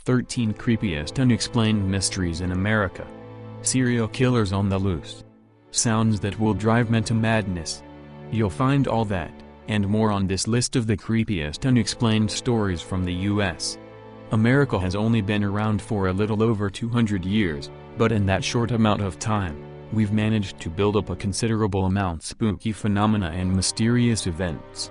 13 Creepiest Unexplained Mysteries in America. Serial killers on the loose. Sounds that will drive men to madness. You'll find all that, and more on this list of the creepiest unexplained stories from the U.S. America has only been around for a little over 200 years, but in that short amount of time, we've managed to build up a considerable amount of spooky phenomena and mysterious events.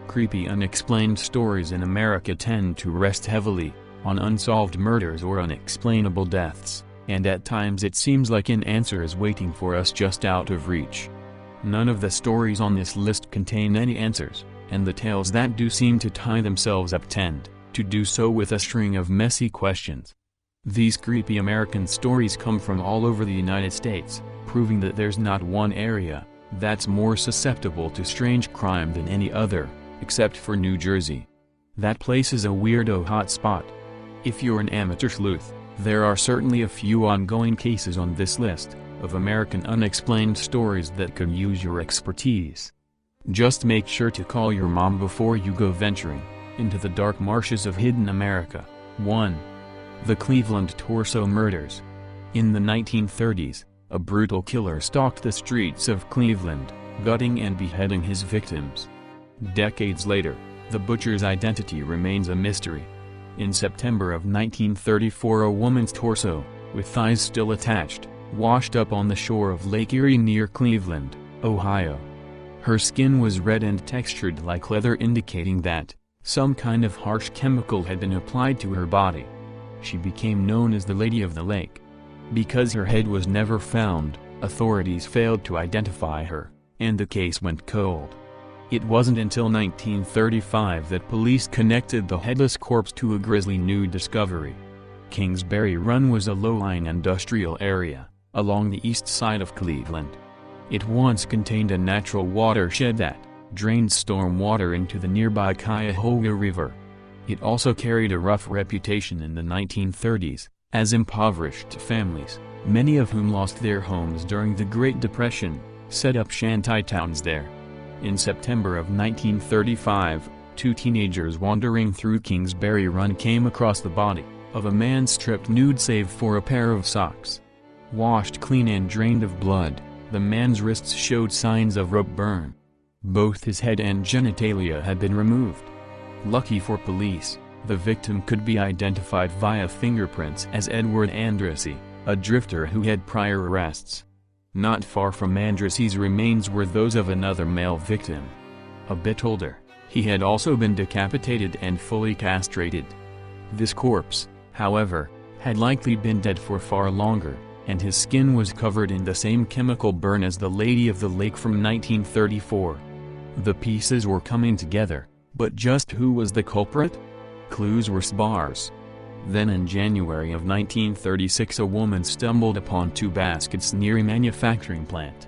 Creepy unexplained stories in America tend to rest heavily on unsolved murders or unexplainable deaths, and at times it seems like an answer is waiting for us just out of reach. None of the stories on this list contain any answers, and the tales that do seem to tie themselves up tend to do so with a string of messy questions. These creepy American stories come from all over the United States, proving that there's not one area that's more susceptible to strange crime than any other, except for New Jersey. That place is a weirdo hotspot. If you're an amateur sleuth, there are certainly a few ongoing cases on this list of American unexplained stories that could use your expertise. Just make sure to call your mom before you go venturing into the dark marshes of hidden America. 1. The Cleveland Torso Murders. In the 1930s, a brutal killer stalked the streets of Cleveland, gutting and beheading his victims. Decades later, the butcher's identity remains a mystery. In September of 1934, a woman's torso, with thighs still attached, washed up on the shore of Lake Erie near Cleveland, Ohio. Her skin was red and textured like leather, indicating that some kind of harsh chemical had been applied to her body. She became known as the Lady of the Lake. Because her head was never found, authorities failed to identify her, and the case went cold. It wasn't until 1935 that police connected the headless corpse to a grisly new discovery. Kingsbury Run was a low-lying industrial area along the east side of Cleveland. It once contained a natural watershed that drained storm water into the nearby Cuyahoga River. It also carried a rough reputation in the 1930s, as impoverished families, many of whom lost their homes during the Great Depression, set up shantytowns there. In September of 1935, two teenagers wandering through Kingsbury Run came across the body of a man stripped nude save for a pair of socks. Washed clean and drained of blood, the man's wrists showed signs of rope burn. Both his head and genitalia had been removed. Lucky for police, the victim could be identified via fingerprints as Edward Andrassy, a drifter who had prior arrests. Not far from Andrassy's remains were those of another male victim. A bit older, he had also been decapitated and fully castrated. This corpse, however, had likely been dead for far longer, and his skin was covered in the same chemical burn as the Lady of the Lake from 1934. The pieces were coming together, but just who was the culprit? Clues were sparse. Then in January of 1936, a woman stumbled upon two baskets near a manufacturing plant.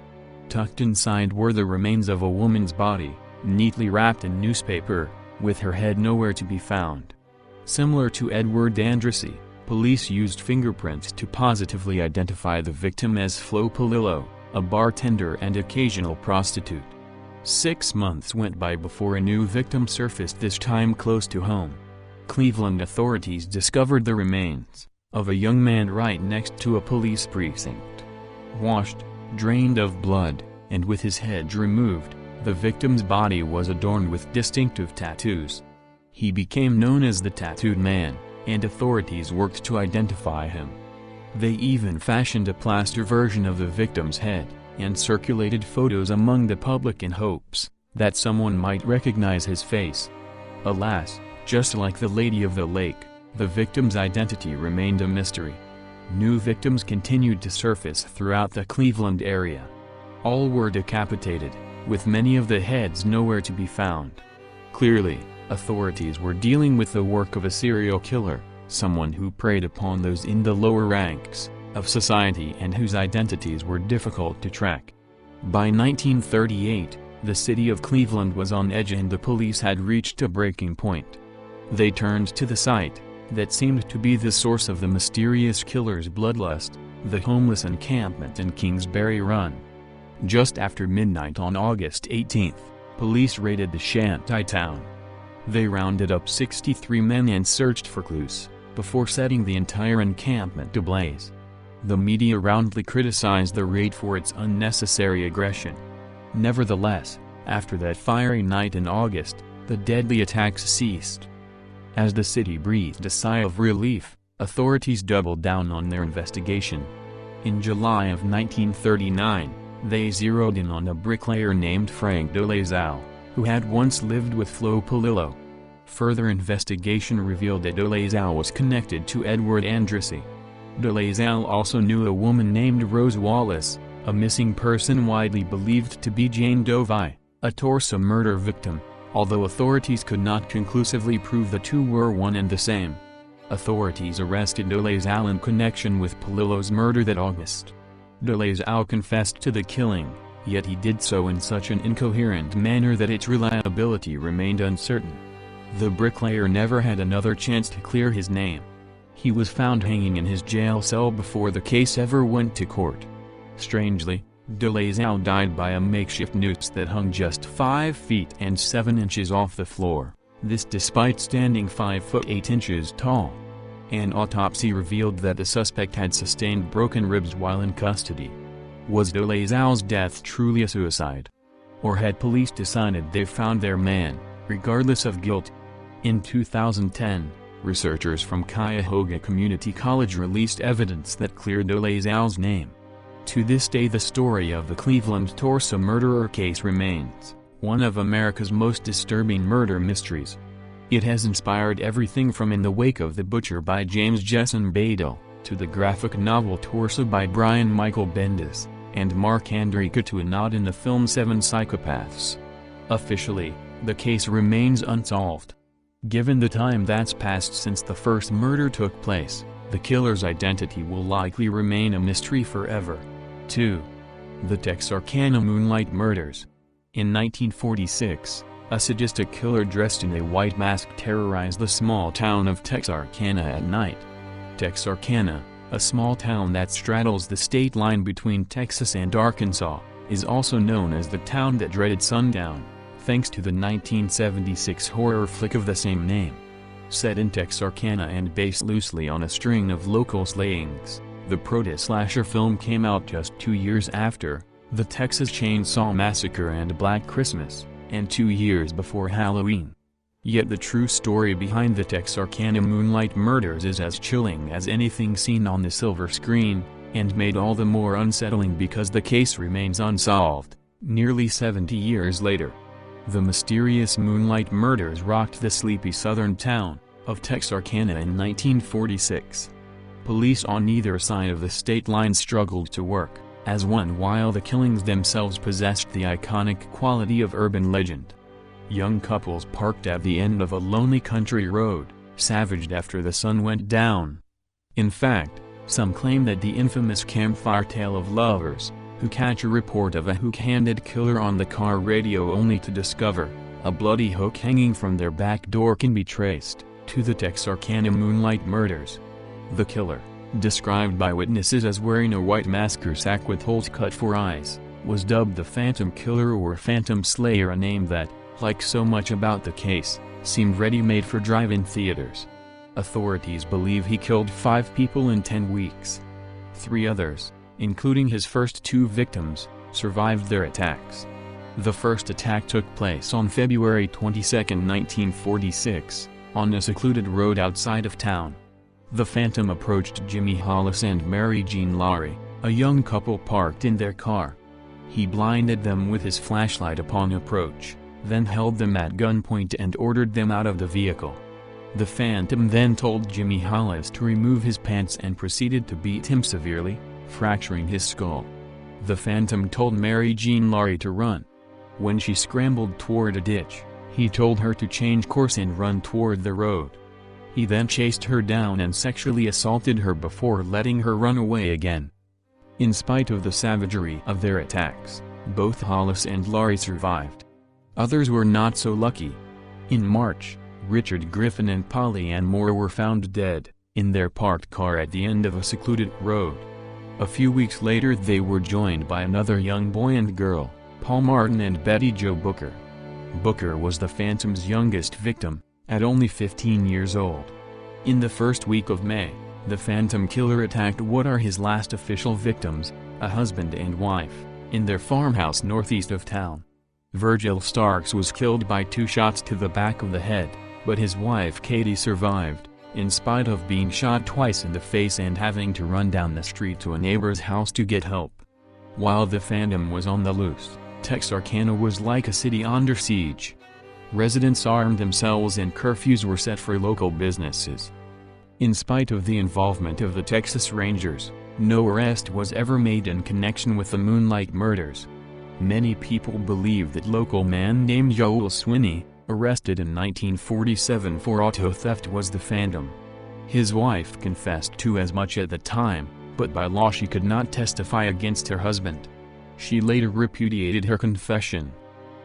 Tucked inside were the remains of a woman's body, neatly wrapped in newspaper, with her head nowhere to be found. Similar to Edward Andrassy, police used fingerprints to positively identify the victim as Flo Polillo, a bartender and occasional prostitute. 6 months went by before a new victim surfaced, this time close to home. Cleveland authorities discovered the remains of a young man right next to a police precinct. Washed, drained of blood, and with his head removed, the victim's body was adorned with distinctive tattoos. He became known as the Tattooed Man, and authorities worked to identify him. They even fashioned a plaster version of the victim's head, and circulated photos among the public in hopes that someone might recognize his face. Alas, just like the Lady of the Lake, the victim's identity remained a mystery. New victims continued to surface throughout the Cleveland area. All were decapitated, with many of the heads nowhere to be found. Clearly, authorities were dealing with the work of a serial killer, someone who preyed upon those in the lower ranks of society and whose identities were difficult to track. By 1938, the city of Cleveland was on edge and the police had reached a breaking point. They turned to the site that seemed to be the source of the mysterious killer's bloodlust, the homeless encampment in Kingsbury Run. Just after midnight on August 18, police raided the shantytown. They rounded up 63 men and searched for clues, before setting the entire encampment ablaze. The media roundly criticized the raid for its unnecessary aggression. Nevertheless, after that fiery night in August, the deadly attacks ceased. As the city breathed a sigh of relief, authorities doubled down on their investigation. In July of 1939, they zeroed in on a bricklayer named Frank de Lasalle, who had once lived with Flo Polillo. Further investigation revealed that de Lasalle was connected to Edward Andrassy. De Lasalle also knew a woman named Rose Wallace, a missing person widely believed to be Jane Doe, a torso murder victim, although authorities could not conclusively prove the two were one and the same. Authorities arrested de Lasalle in connection with Polillo's murder that August. De Lasalle confessed to the killing, yet he did so in such an incoherent manner that its reliability remained uncertain. The bricklayer never had another chance to clear his name. He was found hanging in his jail cell before the case ever went to court. Strangely, de Lasalle died by a makeshift noose that hung just 5 feet and 7 inches off the floor, this despite standing 5 foot 8 inches tall. An autopsy revealed that the suspect had sustained broken ribs while in custody. Was de Lasalle's death truly a suicide? Or had police decided they found their man, regardless of guilt? In 2010, researchers from Cuyahoga Community College released evidence that cleared de Lasalle's name. To this day, the story of the Cleveland torso murderer case remains one of America's most disturbing murder mysteries. It has inspired everything from In the Wake of the Butcher by James Jason Badal, to the graphic novel Torso by Brian Michael Bendis, and Mark Andreyka to a nod in the film Seven Psychopaths. Officially, the case remains unsolved. Given the time that's passed since the first murder took place, the killer's identity will likely remain a mystery forever. 2. The Texarkana Moonlight Murders. In 1946, a sadistic killer dressed in a white mask terrorized the small town of Texarkana at night. Texarkana, a small town that straddles the state line between Texas and Arkansas, is also known as the town that dreaded sundown, thanks to the 1976 horror flick of the same name. Set in Texarkana and based loosely on a string of local slayings, the proto-slasher film came out just 2 years after the Texas Chainsaw Massacre and Black Christmas, and 2 years before Halloween. Yet the true story behind the Texarkana Moonlight Murders is as chilling as anything seen on the silver screen, and made all the more unsettling because the case remains unsolved, nearly 70 years later. The mysterious Moonlight Murders rocked the sleepy southern town of Texarkana in 1946. Police on either side of the state line struggled to work as one, while the killings themselves possessed the iconic quality of urban legend. Young couples parked at the end of a lonely country road, savaged after the sun went down. In fact, some claim that the infamous campfire tale of lovers who catch a report of a hook-handed killer on the car radio only to discover a bloody hook hanging from their back door can be traced to the Texarkana Moonlight Murders. The killer, described by witnesses as wearing a white mask or sack with holes cut for eyes, was dubbed the Phantom Killer or Phantom Slayer, a name that, like so much about the case, seemed ready-made for drive-in theaters. Authorities believe he killed 5 people in 10 weeks. 3 others, including his first 2 victims, survived their attacks. The first attack took place on February 22, 1946, on a secluded road outside of town. The Phantom approached Jimmy Hollis and Mary Jean Laurie, a young couple parked in their car. He blinded them with his flashlight upon approach, then held them at gunpoint and ordered them out of the vehicle. The Phantom then told Jimmy Hollis to remove his pants and proceeded to beat him severely, fracturing his skull. The Phantom told Mary Jean Laurie to run. When she scrambled toward a ditch, he told her to change course and run toward the road. He then chased her down and sexually assaulted her before letting her run away again. In spite of the savagery of their attacks, both Hollis and Laurie survived. Others were not so lucky. In March, Richard Griffin and Polly Ann Moore were found dead in their parked car at the end of a secluded road. A few weeks later they were joined by another young boy and girl, Paul Martin and Betty Jo Booker. Booker was the Phantom's youngest victim, at only 15 years old. In the first week of May, the Phantom Killer attacked what are his last official victims, a husband and wife, in their farmhouse northeast of town. Virgil Starks was killed by 2 shots to the back of the head, but his wife Katie survived, in spite of being shot twice in the face and having to run down the street to a neighbor's house to get help. While the Phantom was on the loose, Texarkana was like a city under siege. Residents armed themselves and curfews were set for local businesses. In spite of the involvement of the Texas Rangers, no arrest was ever made in connection with the Moonlight murders. Many people believe that local man named Joel Swinney, arrested in 1947 for auto theft, was the Phantom. His wife confessed to as much at the time, but by law she could not testify against her husband. She later repudiated her confession.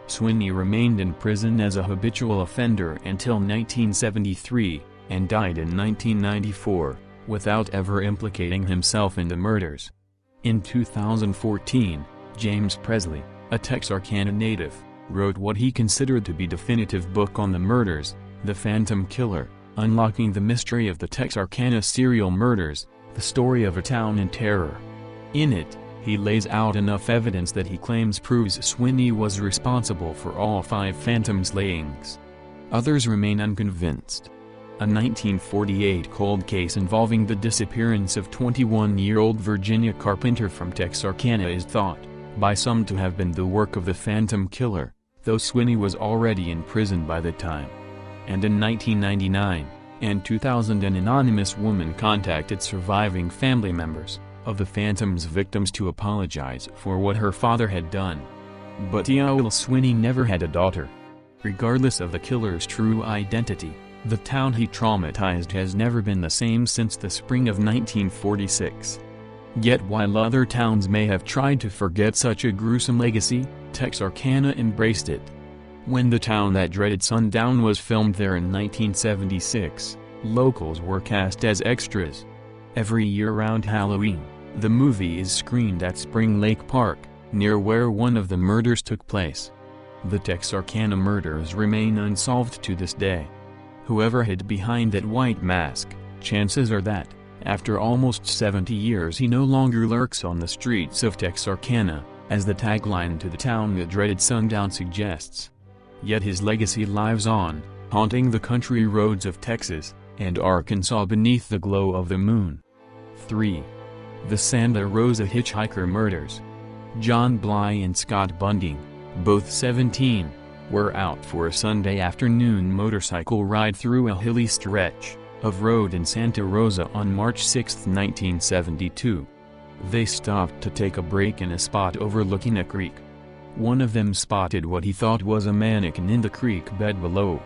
Swinney remained in prison as a habitual offender until 1973, and died in 1994, without ever implicating himself in the murders. In 2014, James Presley, a Texarkana native, wrote what he considered to be definitive book on the murders, The Phantom Killer, Unlocking the Mystery of the Texarkana Serial Murders, The Story of a Town in Terror. In it, he lays out enough evidence that he claims proves Swinney was responsible for all 5 Phantom slayings. Others remain unconvinced. A 1948 cold case involving the disappearance of 21-year-old Virginia Carpenter from Texarkana is thought, by some, to have been the work of the Phantom Killer, though Swinney was already in prison by the time. And in 1999 and 2000, an anonymous woman contacted surviving family members of the Phantom's victims to apologize for what her father had done. But Joel Swinney never had a daughter. Regardless of the killer's true identity, the town he traumatized has never been the same since the spring of 1946. Yet while other towns may have tried to forget such a gruesome legacy, Texarkana embraced it. When The Town That Dreaded Sundown was filmed there in 1976, locals were cast as extras. Every year around Halloween, the movie is screened at Spring Lake Park, near where one of the murders took place. The Texarkana murders remain unsolved to this day. Whoever hid behind that white mask, chances are that, after almost 70 years, he no longer lurks on the streets of Texarkana, as the tagline to The Town That Dreaded Sundown suggests. Yet his legacy lives on, haunting the country roads of Texas and Arkansas beneath the glow of the moon. 3. The Santa Rosa Hitchhiker Murders. John Bly and Scott Bunting, both 17, were out for a Sunday afternoon motorcycle ride through a hilly stretch of road in Santa Rosa on March 6, 1972. They stopped to take a break in a spot overlooking a creek. One of them spotted what he thought was a mannequin in the creek bed below.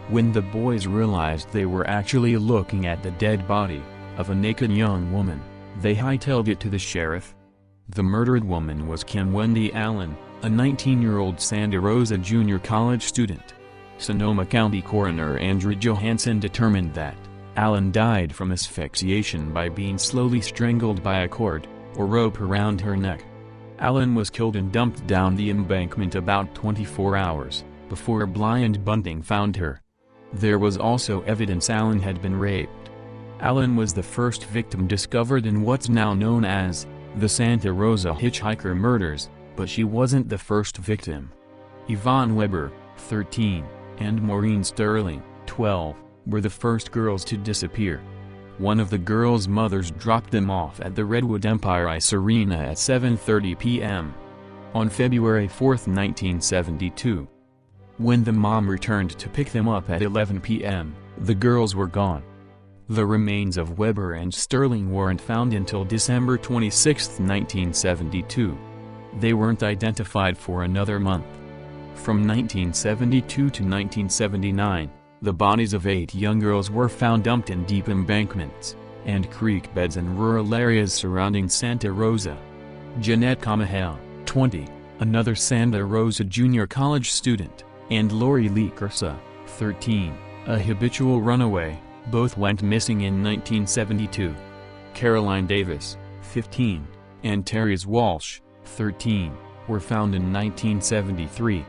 When the boys realized they were actually looking at the dead body of a naked young woman, they hightailed it to the sheriff. The murdered woman was Kim Wendy Allen, a 19-year-old Santa Rosa Junior College student. Sonoma County Coroner Andrew Johansson determined that Allen died from asphyxiation by being slowly strangled by a cord or rope around her neck. Allen was killed and dumped down the embankment about 24 hours before Bly and Bunting found her. There was also evidence Allen had been raped. Allen was the first victim discovered in what's now known as the Santa Rosa Hitchhiker Murders, but she wasn't the first victim. Yvonne Weber, 13, and Maureen Sterling, 12, were the first girls to disappear. One of the girls' mothers dropped them off at the Redwood Empire Ice Arena at 7:30 p.m. on February 4, 1972. When the mom returned to pick them up at 11 p.m., the girls were gone. The remains of Weber and Sterling weren't found until December 26, 1972. They weren't identified for another month. From 1972 to 1979, the bodies of 8 young girls were found dumped in deep embankments and creek beds in rural areas surrounding Santa Rosa. Jeannette DePalma, 20, another Santa Rosa Junior College student, and Lori Lee Cursa, 13, a habitual runaway, both went missing in 1972. Caroline Davis, 15, and Therese Walsh, 13, were found in 1973.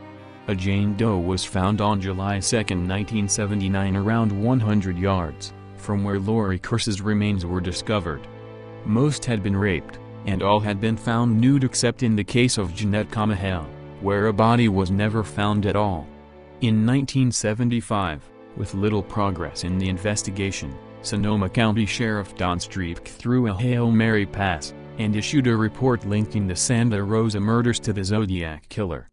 A Jane Doe was found on July 2, 1979, around 100 yards from where Lori Kearse's remains were discovered. Most had been raped, and all had been found nude except in the case of Jeannette DePalma, where a body was never found at all. In 1975, with little progress in the investigation, Sonoma County Sheriff Don Streep threw a Hail Mary pass, and issued a report linking the Santa Rosa murders to the Zodiac Killer.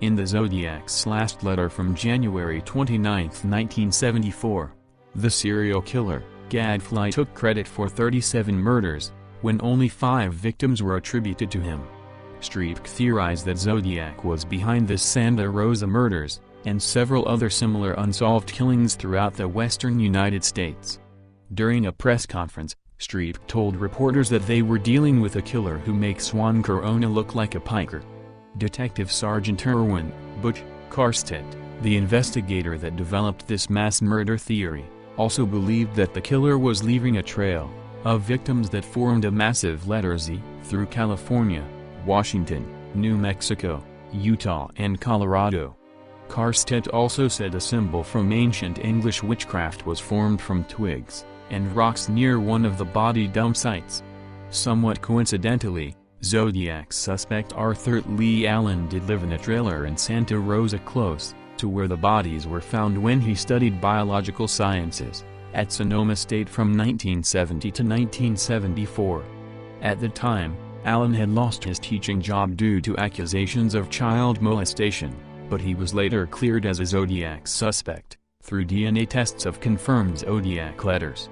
In the Zodiac's last letter from January 29, 1974, the serial killer, Gadfly, took credit for 37 murders, when only 5 victims were attributed to him. Streep theorized that Zodiac was behind the Santa Rosa murders, and several other similar unsolved killings throughout the western United States. During a press conference, Streep told reporters that they were dealing with a killer who makes Juan Corona look like a piker. Detective Sergeant Erwin Butch Karstedt, the investigator that developed this mass murder theory, also believed that the killer was leaving a trail of victims that formed a massive letter Z through California, Washington, New Mexico, Utah and Colorado. Karstedt also said a symbol from ancient English witchcraft was formed from twigs and rocks near one of the body dump sites. Somewhat coincidentally, Zodiac's suspect Arthur Lee Allen did live in a trailer in Santa Rosa close to where the bodies were found when he studied biological sciences at Sonoma State from 1970 to 1974. At the time, Allen had lost his teaching job due to accusations of child molestation, but he was later cleared as a Zodiac suspect through DNA tests of confirmed Zodiac letters.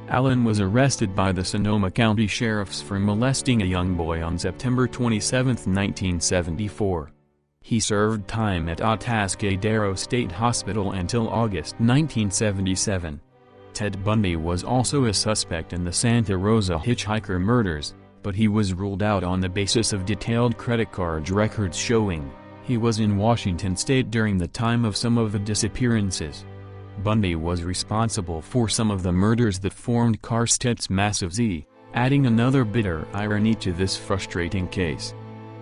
Allen was arrested by the Sonoma County Sheriffs for molesting a young boy on September 27, 1974. He served time at Atascadero State Hospital until August 1977. Ted Bundy was also a suspect in the Santa Rosa hitchhiker murders, but he was ruled out on the basis of detailed credit card records showing he was in Washington state during the time of some of the disappearances. Bundy was responsible for some of the murders that formed Karstedt's massive Z, adding another bitter irony to this frustrating case.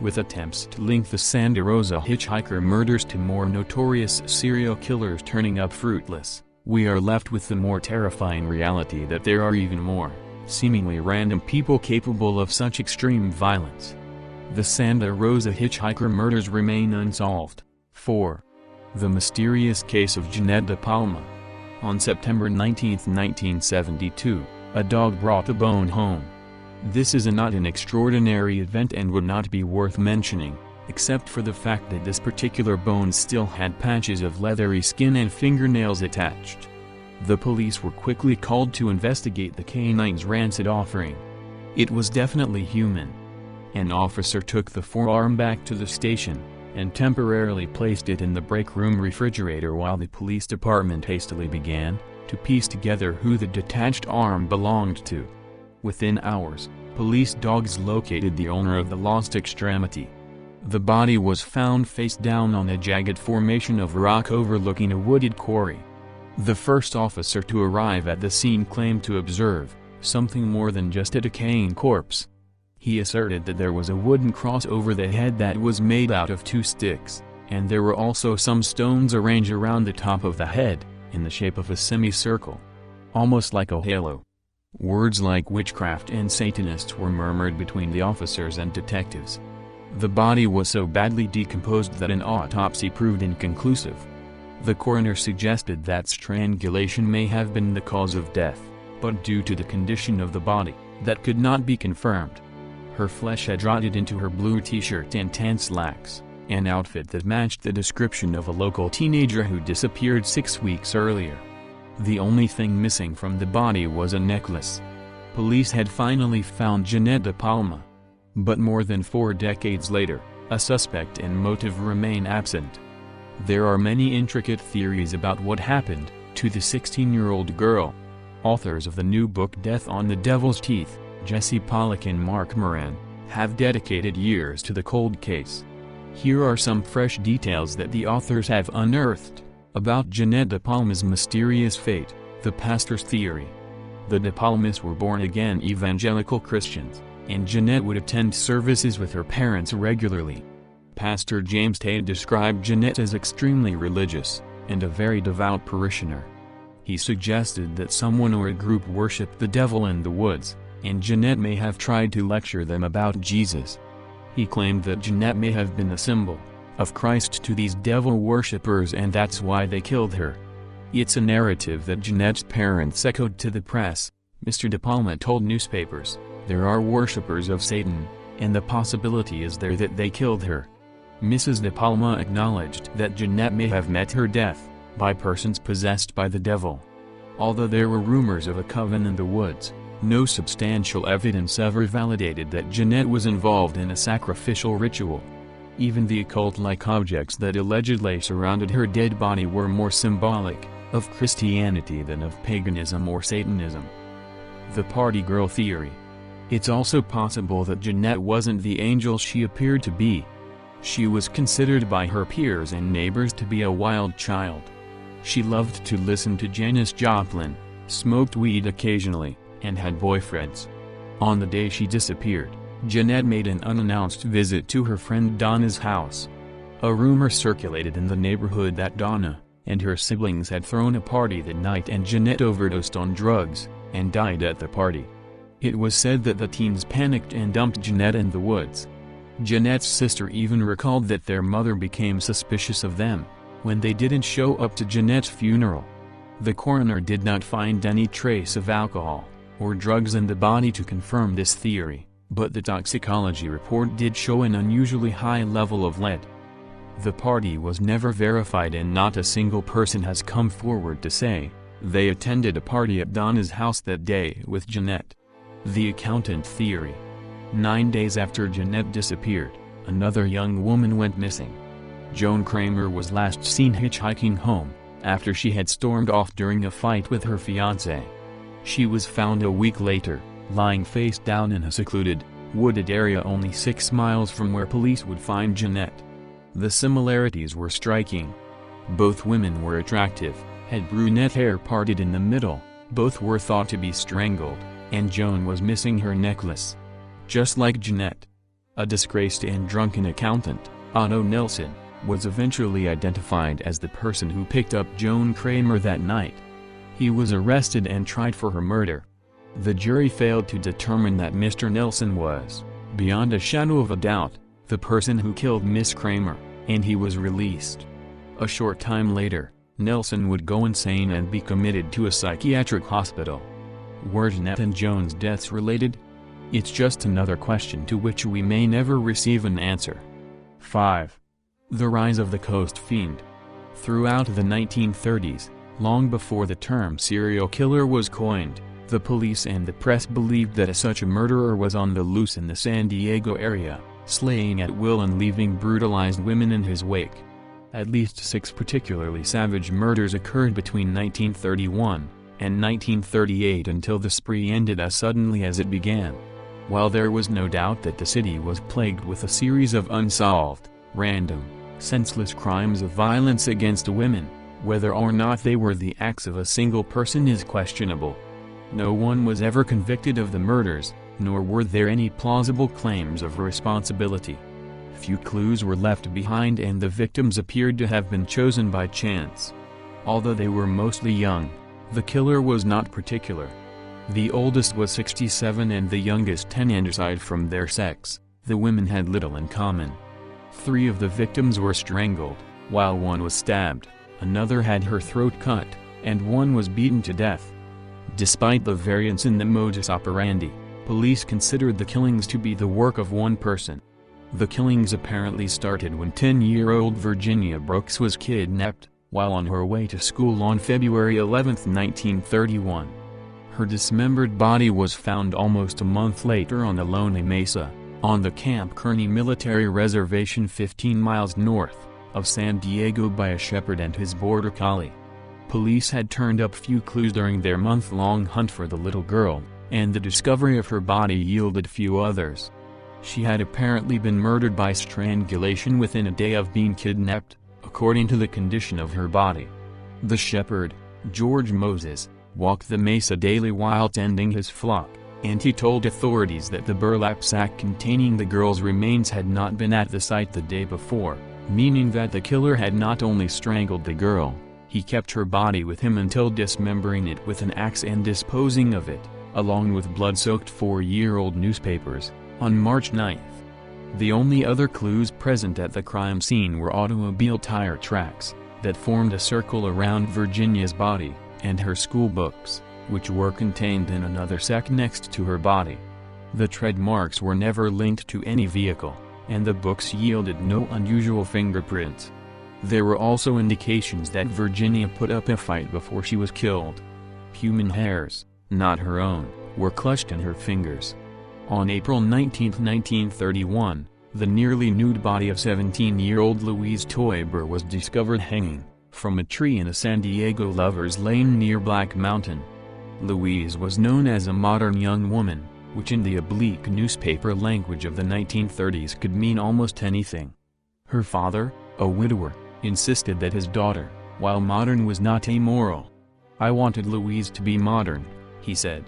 With attempts to link the Santa Rosa hitchhiker murders to more notorious serial killers turning up fruitless, we are left with the more terrifying reality that there are even more, seemingly random people capable of such extreme violence. The Santa Rosa hitchhiker murders remain unsolved. 4. The mysterious case of Jeannette DePalma. On September 19, 1972, a dog brought a bone home. This is not an extraordinary event and would not be worth mentioning, except for the fact that this particular bone still had patches of leathery skin and fingernails attached. The police were quickly called to investigate the canine's rancid offering. It was definitely human. An officer took the forearm back to the station and temporarily placed it in the break room refrigerator while the police department hastily began to piece together who the detached arm belonged to. Within hours, police dogs located the owner of the lost extremity. The body was found face down on a jagged formation of rock overlooking a wooded quarry. The first officer to arrive at the scene claimed to observe something more than just a decaying corpse. He asserted that there was a wooden cross over the head that was made out of 2 sticks, and there were also some stones arranged around the top of the head, in the shape of a semicircle, almost like a halo. Words like witchcraft and Satanists were murmured between the officers and detectives. The body was so badly decomposed that an autopsy proved inconclusive. The coroner suggested that strangulation may have been the cause of death, but due to the condition of the body, that could not be confirmed. Her flesh had rotted into her blue t-shirt and tan slacks, an outfit that matched the description of a local teenager who disappeared 6 weeks earlier. The only thing missing from the body was a necklace. Police had finally found Jeannette DePalma. But more than 4 decades later, a suspect and motive remain absent. There are many intricate theories about what happened to the 16-year-old girl. Authors of the new book Death on the Devil's Teeth, Jesse Pollack and Mark Moran, have dedicated years to the cold case. Here are some fresh details that the authors have unearthed about Jeannette DePalma's mysterious fate. The pastor's theory. The DePalmas were born-again evangelical Christians, and Jeannette would attend services with her parents regularly. Pastor James Tate described Jeannette as extremely religious, and a very devout parishioner. He suggested that someone or a group worshipped the devil in the woods, and Jeannette may have tried to lecture them about Jesus. He claimed that Jeannette may have been a symbol of Christ to these devil worshippers, and that's why they killed her. It's a narrative that Jeannette's parents echoed to the press. Mr. DePalma told newspapers, "There are worshippers of Satan, and the possibility is there that they killed her." Mrs. DePalma acknowledged that Jeannette may have met her death by persons possessed by the devil. Although there were rumors of a coven in the woods, no substantial evidence ever validated that Jeannette was involved in a sacrificial ritual. Even the occult-like objects that allegedly surrounded her dead body were more symbolic of Christianity than of paganism or Satanism. The party girl theory. It's also possible that Jeannette wasn't the angel she appeared to be. She was considered by her peers and neighbors to be a wild child. She loved to listen to Janis Joplin, smoked weed occasionally, and had boyfriends. On the day she disappeared, Jeannette made an unannounced visit to her friend Donna's house. A rumor circulated in the neighborhood that Donna and her siblings had thrown a party that night and Jeannette overdosed on drugs and died at the party. It was said that the teens panicked and dumped Jeannette in the woods. Jeannette's sister even recalled that their mother became suspicious of them when they didn't show up to Jeannette's funeral. The coroner did not find any trace of alcohol or drugs in the body to confirm this theory, but the toxicology report did show an unusually high level of lead. The party was never verified and not a single person has come forward to say they attended a party at Donna's house that day with Jeannette. The accountant theory. 9 days after Jeannette disappeared, another young woman went missing. Joan Kramer was last seen hitchhiking home, after she had stormed off during a fight with her fiancé. She was found a week later, lying face down in a secluded, wooded area only 6 miles from where police would find Jeannette. The similarities were striking. Both women were attractive, had brunette hair parted in the middle, both were thought to be strangled, and Joan was missing her necklace. Just like Jeannette. A disgraced and drunken accountant, Otto Nelson, was eventually identified as the person who picked up Joan Kramer that night. He was arrested and tried for her murder. The jury failed to determine that Mr. Nelson was, beyond a shadow of a doubt, the person who killed Miss Kramer, and he was released. A short time later, Nelson would go insane and be committed to a psychiatric hospital. Were Jeannette and Joan's deaths related? It's just another question to which we may never receive an answer. 5. The rise of the Coast Fiend. Throughout the 1930s, long before the term serial killer was coined, the police and the press believed that such a murderer was on the loose in the San Diego area, slaying at will and leaving brutalized women in his wake. At least 6 particularly savage murders occurred between 1931 and 1938 until the spree ended as suddenly as it began. While there was no doubt that the city was plagued with a series of unsolved, random, senseless crimes of violence against women, whether or not they were the acts of a single person is questionable. No one was ever convicted of the murders, nor were there any plausible claims of responsibility. Few clues were left behind and the victims appeared to have been chosen by chance. Although they were mostly young, the killer was not particular. The oldest was 67 and the youngest 10, and aside from their sex, the women had little in common. 3 of the victims were strangled, while 1 was stabbed, another had her throat cut, and 1 was beaten to death. Despite the variance in the modus operandi, police considered the killings to be the work of one person. The killings apparently started when 10-year-old Virginia Brooks was kidnapped, while on her way to school on February 11, 1931. Her dismembered body was found almost a month later on the Lone Mesa, on the Camp Kearney military reservation 15 miles north of San Diego by a shepherd and his border collie. Police had turned up few clues during their month-long hunt for the little girl, and the discovery of her body yielded few others. She had apparently been murdered by strangulation within a day of being kidnapped, according to the condition of her body. The shepherd, George Moses, walked the mesa daily while tending his flock, and he told authorities that the burlap sack containing the girl's remains had not been at the site the day before, meaning that the killer had not only strangled the girl, He kept her body with him until dismembering it with an axe and disposing of it, along with blood-soaked 4-year-old newspapers, on March 9. The only other clues present at the crime scene were automobile tire tracks that formed a circle around Virginia's body, and her school books, which were contained in another sack next to her body. The tread marks were never linked to any vehicle, and the books yielded no unusual fingerprints. There were also indications that Virginia put up a fight before she was killed. Human hairs, not her own, were clutched in her fingers. On April 19, 1931, the nearly nude body of 17-year-old Louise Toiber was discovered hanging from a tree in a San Diego lover's lane near Black Mountain. Louise was known as a modern young woman, which in the oblique newspaper language of the 1930s could mean almost anything. Her father, a widower, insisted that his daughter, while modern, was not amoral. "I wanted Louise to be modern," he said.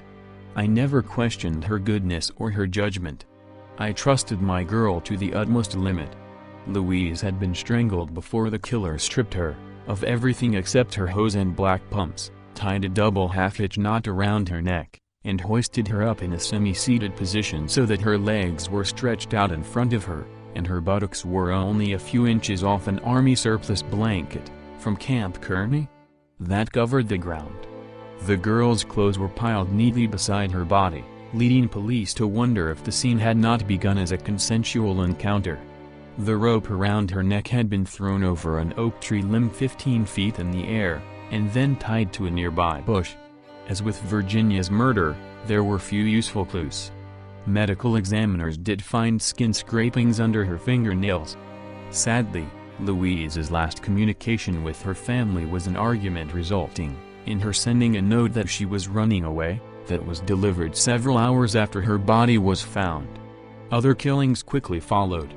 "I never questioned her goodness or her judgment. I trusted my girl to the utmost limit." Louise had been strangled before the killer stripped her of everything except her hose and black pumps, tied a double half-hitch knot around her neck, and hoisted her up in a semi-seated position so that her legs were stretched out in front of her, and her buttocks were only a few inches off an army surplus blanket from Camp Kearney that covered the ground. The girl's clothes were piled neatly beside her body, leading police to wonder if the scene had not begun as a consensual encounter. The rope around her neck had been thrown over an oak tree limb 15 feet in the air, and then tied to a nearby bush. As with Virginia's murder, there were few useful clues. Medical examiners did find skin scrapings under her fingernails. Sadly, Louise's last communication with her family was an argument resulting in her sending a note that she was running away, that was delivered several hours after her body was found. Other killings quickly followed.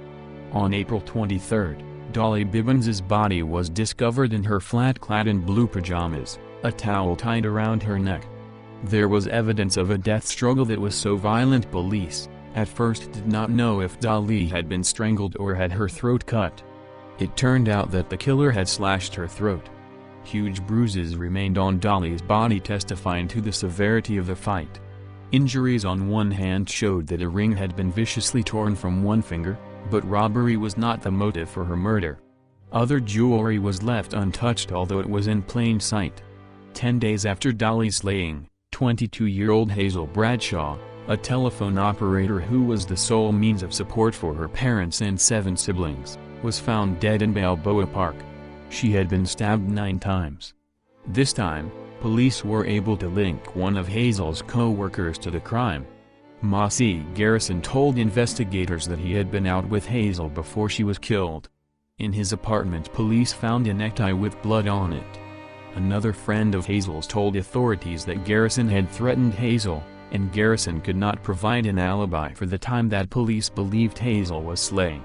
On April 23, Dolly Bibbons's body was discovered in her flat clad in blue pajamas, a towel tied around her neck. There was evidence of a death struggle that was so violent police, at first, did not know if Dolly had been strangled or had her throat cut. It turned out that the killer had slashed her throat. Huge bruises remained on Dolly's body, testifying to the severity of the fight. Injuries on one hand showed that a ring had been viciously torn from one finger, but robbery was not the motive for her murder. Other jewelry was left untouched, although it was in plain sight. 10 days after Dolly's slaying, 22-year-old Hazel Bradshaw, a telephone operator who was the sole means of support for her parents and 7 siblings, was found dead in Balboa Park. She had been stabbed 9 times. This time, police were able to link one of Hazel's co-workers to the crime. Mossy Garrison told investigators that he had been out with Hazel before she was killed. In his apartment, police found a necktie with blood on it. Another friend of Hazel's told authorities that Garrison had threatened Hazel, and Garrison could not provide an alibi for the time that police believed Hazel was slain.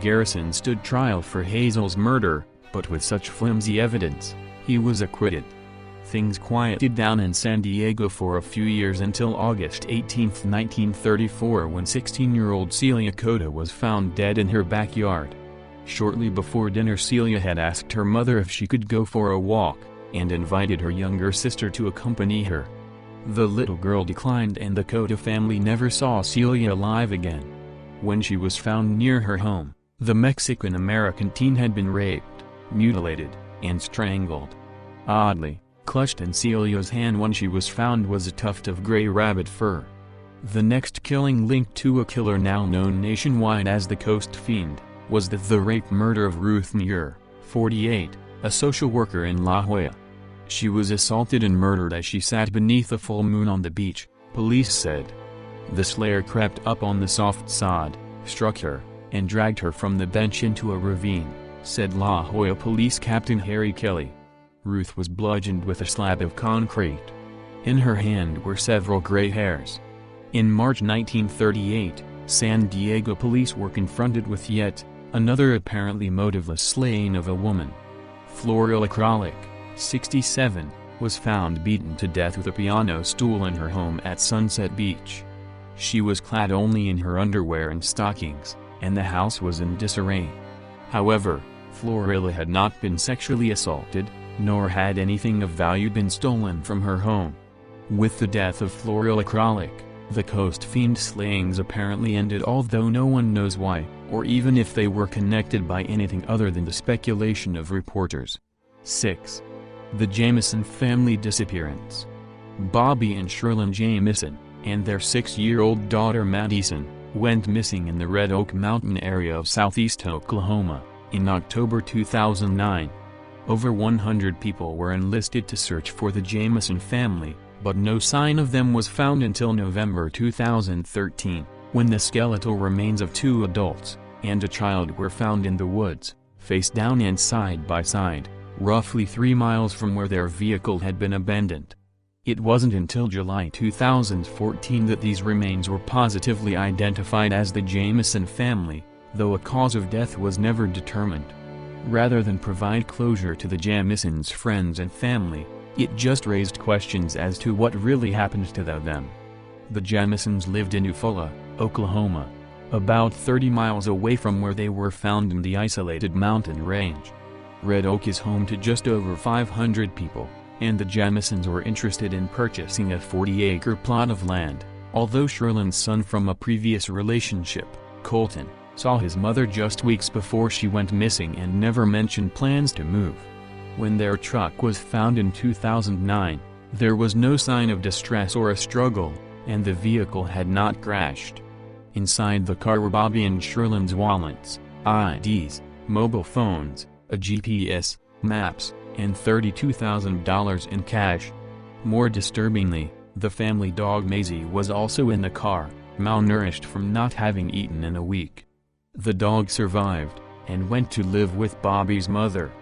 Garrison stood trial for Hazel's murder, but with such flimsy evidence, he was acquitted. Things quieted down in San Diego for a few years until August 18, 1934, when 16-year-old Celia Cota was found dead in her backyard. Shortly before dinner, Celia had asked her mother if she could go for a walk, and invited her younger sister to accompany her. The little girl declined, and the Cota family never saw Celia alive again. When she was found near her home, the Mexican-American teen had been raped, mutilated, and strangled. Oddly, clutched in Celia's hand when she was found was a tuft of gray rabbit fur. The next killing linked to a killer now known nationwide as the Coast Fiend was the rape-murder of Ruth Muir, 48, a social worker in La Jolla. She was assaulted and murdered as she sat beneath a full moon on the beach, police said. The slayer crept up on the soft sod, struck her, and dragged her from the bench into a ravine, said La Jolla Police Captain Harry Kelly. Ruth was bludgeoned with a slab of concrete. In her hand were several gray hairs. In March 1938, San Diego police were confronted with yet another apparently motiveless slaying of a woman. Florilla Kralik, 67, was found beaten to death with a piano stool in her home at Sunset Beach. She was clad only in her underwear and stockings, and the house was in disarray. However, Florilla had not been sexually assaulted, nor had anything of value been stolen from her home. With the death of Florilla Kralik, the Coast Fiend slayings apparently ended, although no one knows why, or even if they were connected by anything other than the speculation of reporters. 6. The Jamison family disappearance. Bobby and Sherlyn Jamison, and their 6-year-old daughter Madison, went missing in the Red Oak Mountain area of southeast Oklahoma, in October 2009. Over 100 people were enlisted to search for the Jamison family, but no sign of them was found until November 2013, when the skeletal remains of 2 adults and a child were found in the woods, face down and side by side, roughly 3 miles from where their vehicle had been abandoned. It wasn't until July 2014 that these remains were positively identified as the Jamison family, though a cause of death was never determined. Rather than provide closure to the Jamisons' friends and family, it just raised questions as to what really happened to them. The Jamisons lived in Eufaula, Oklahoma, about 30 miles away from where they were found in the isolated mountain range. Red Oak is home to just over 500 people, and the Jamisons were interested in purchasing a 40-acre plot of land, although Sherlyn's son from a previous relationship, Colton, saw his mother just weeks before she went missing and never mentioned plans to move. When their truck was found in 2009, there was no sign of distress or a struggle, and the vehicle had not crashed. Inside the car were Bobby and Sherlyn's wallets, IDs, mobile phones, a GPS, maps, and $32,000 in cash. More disturbingly, the family dog Maisie was also in the car, malnourished from not having eaten in a week. The dog survived, and went to live with Bobby's mother.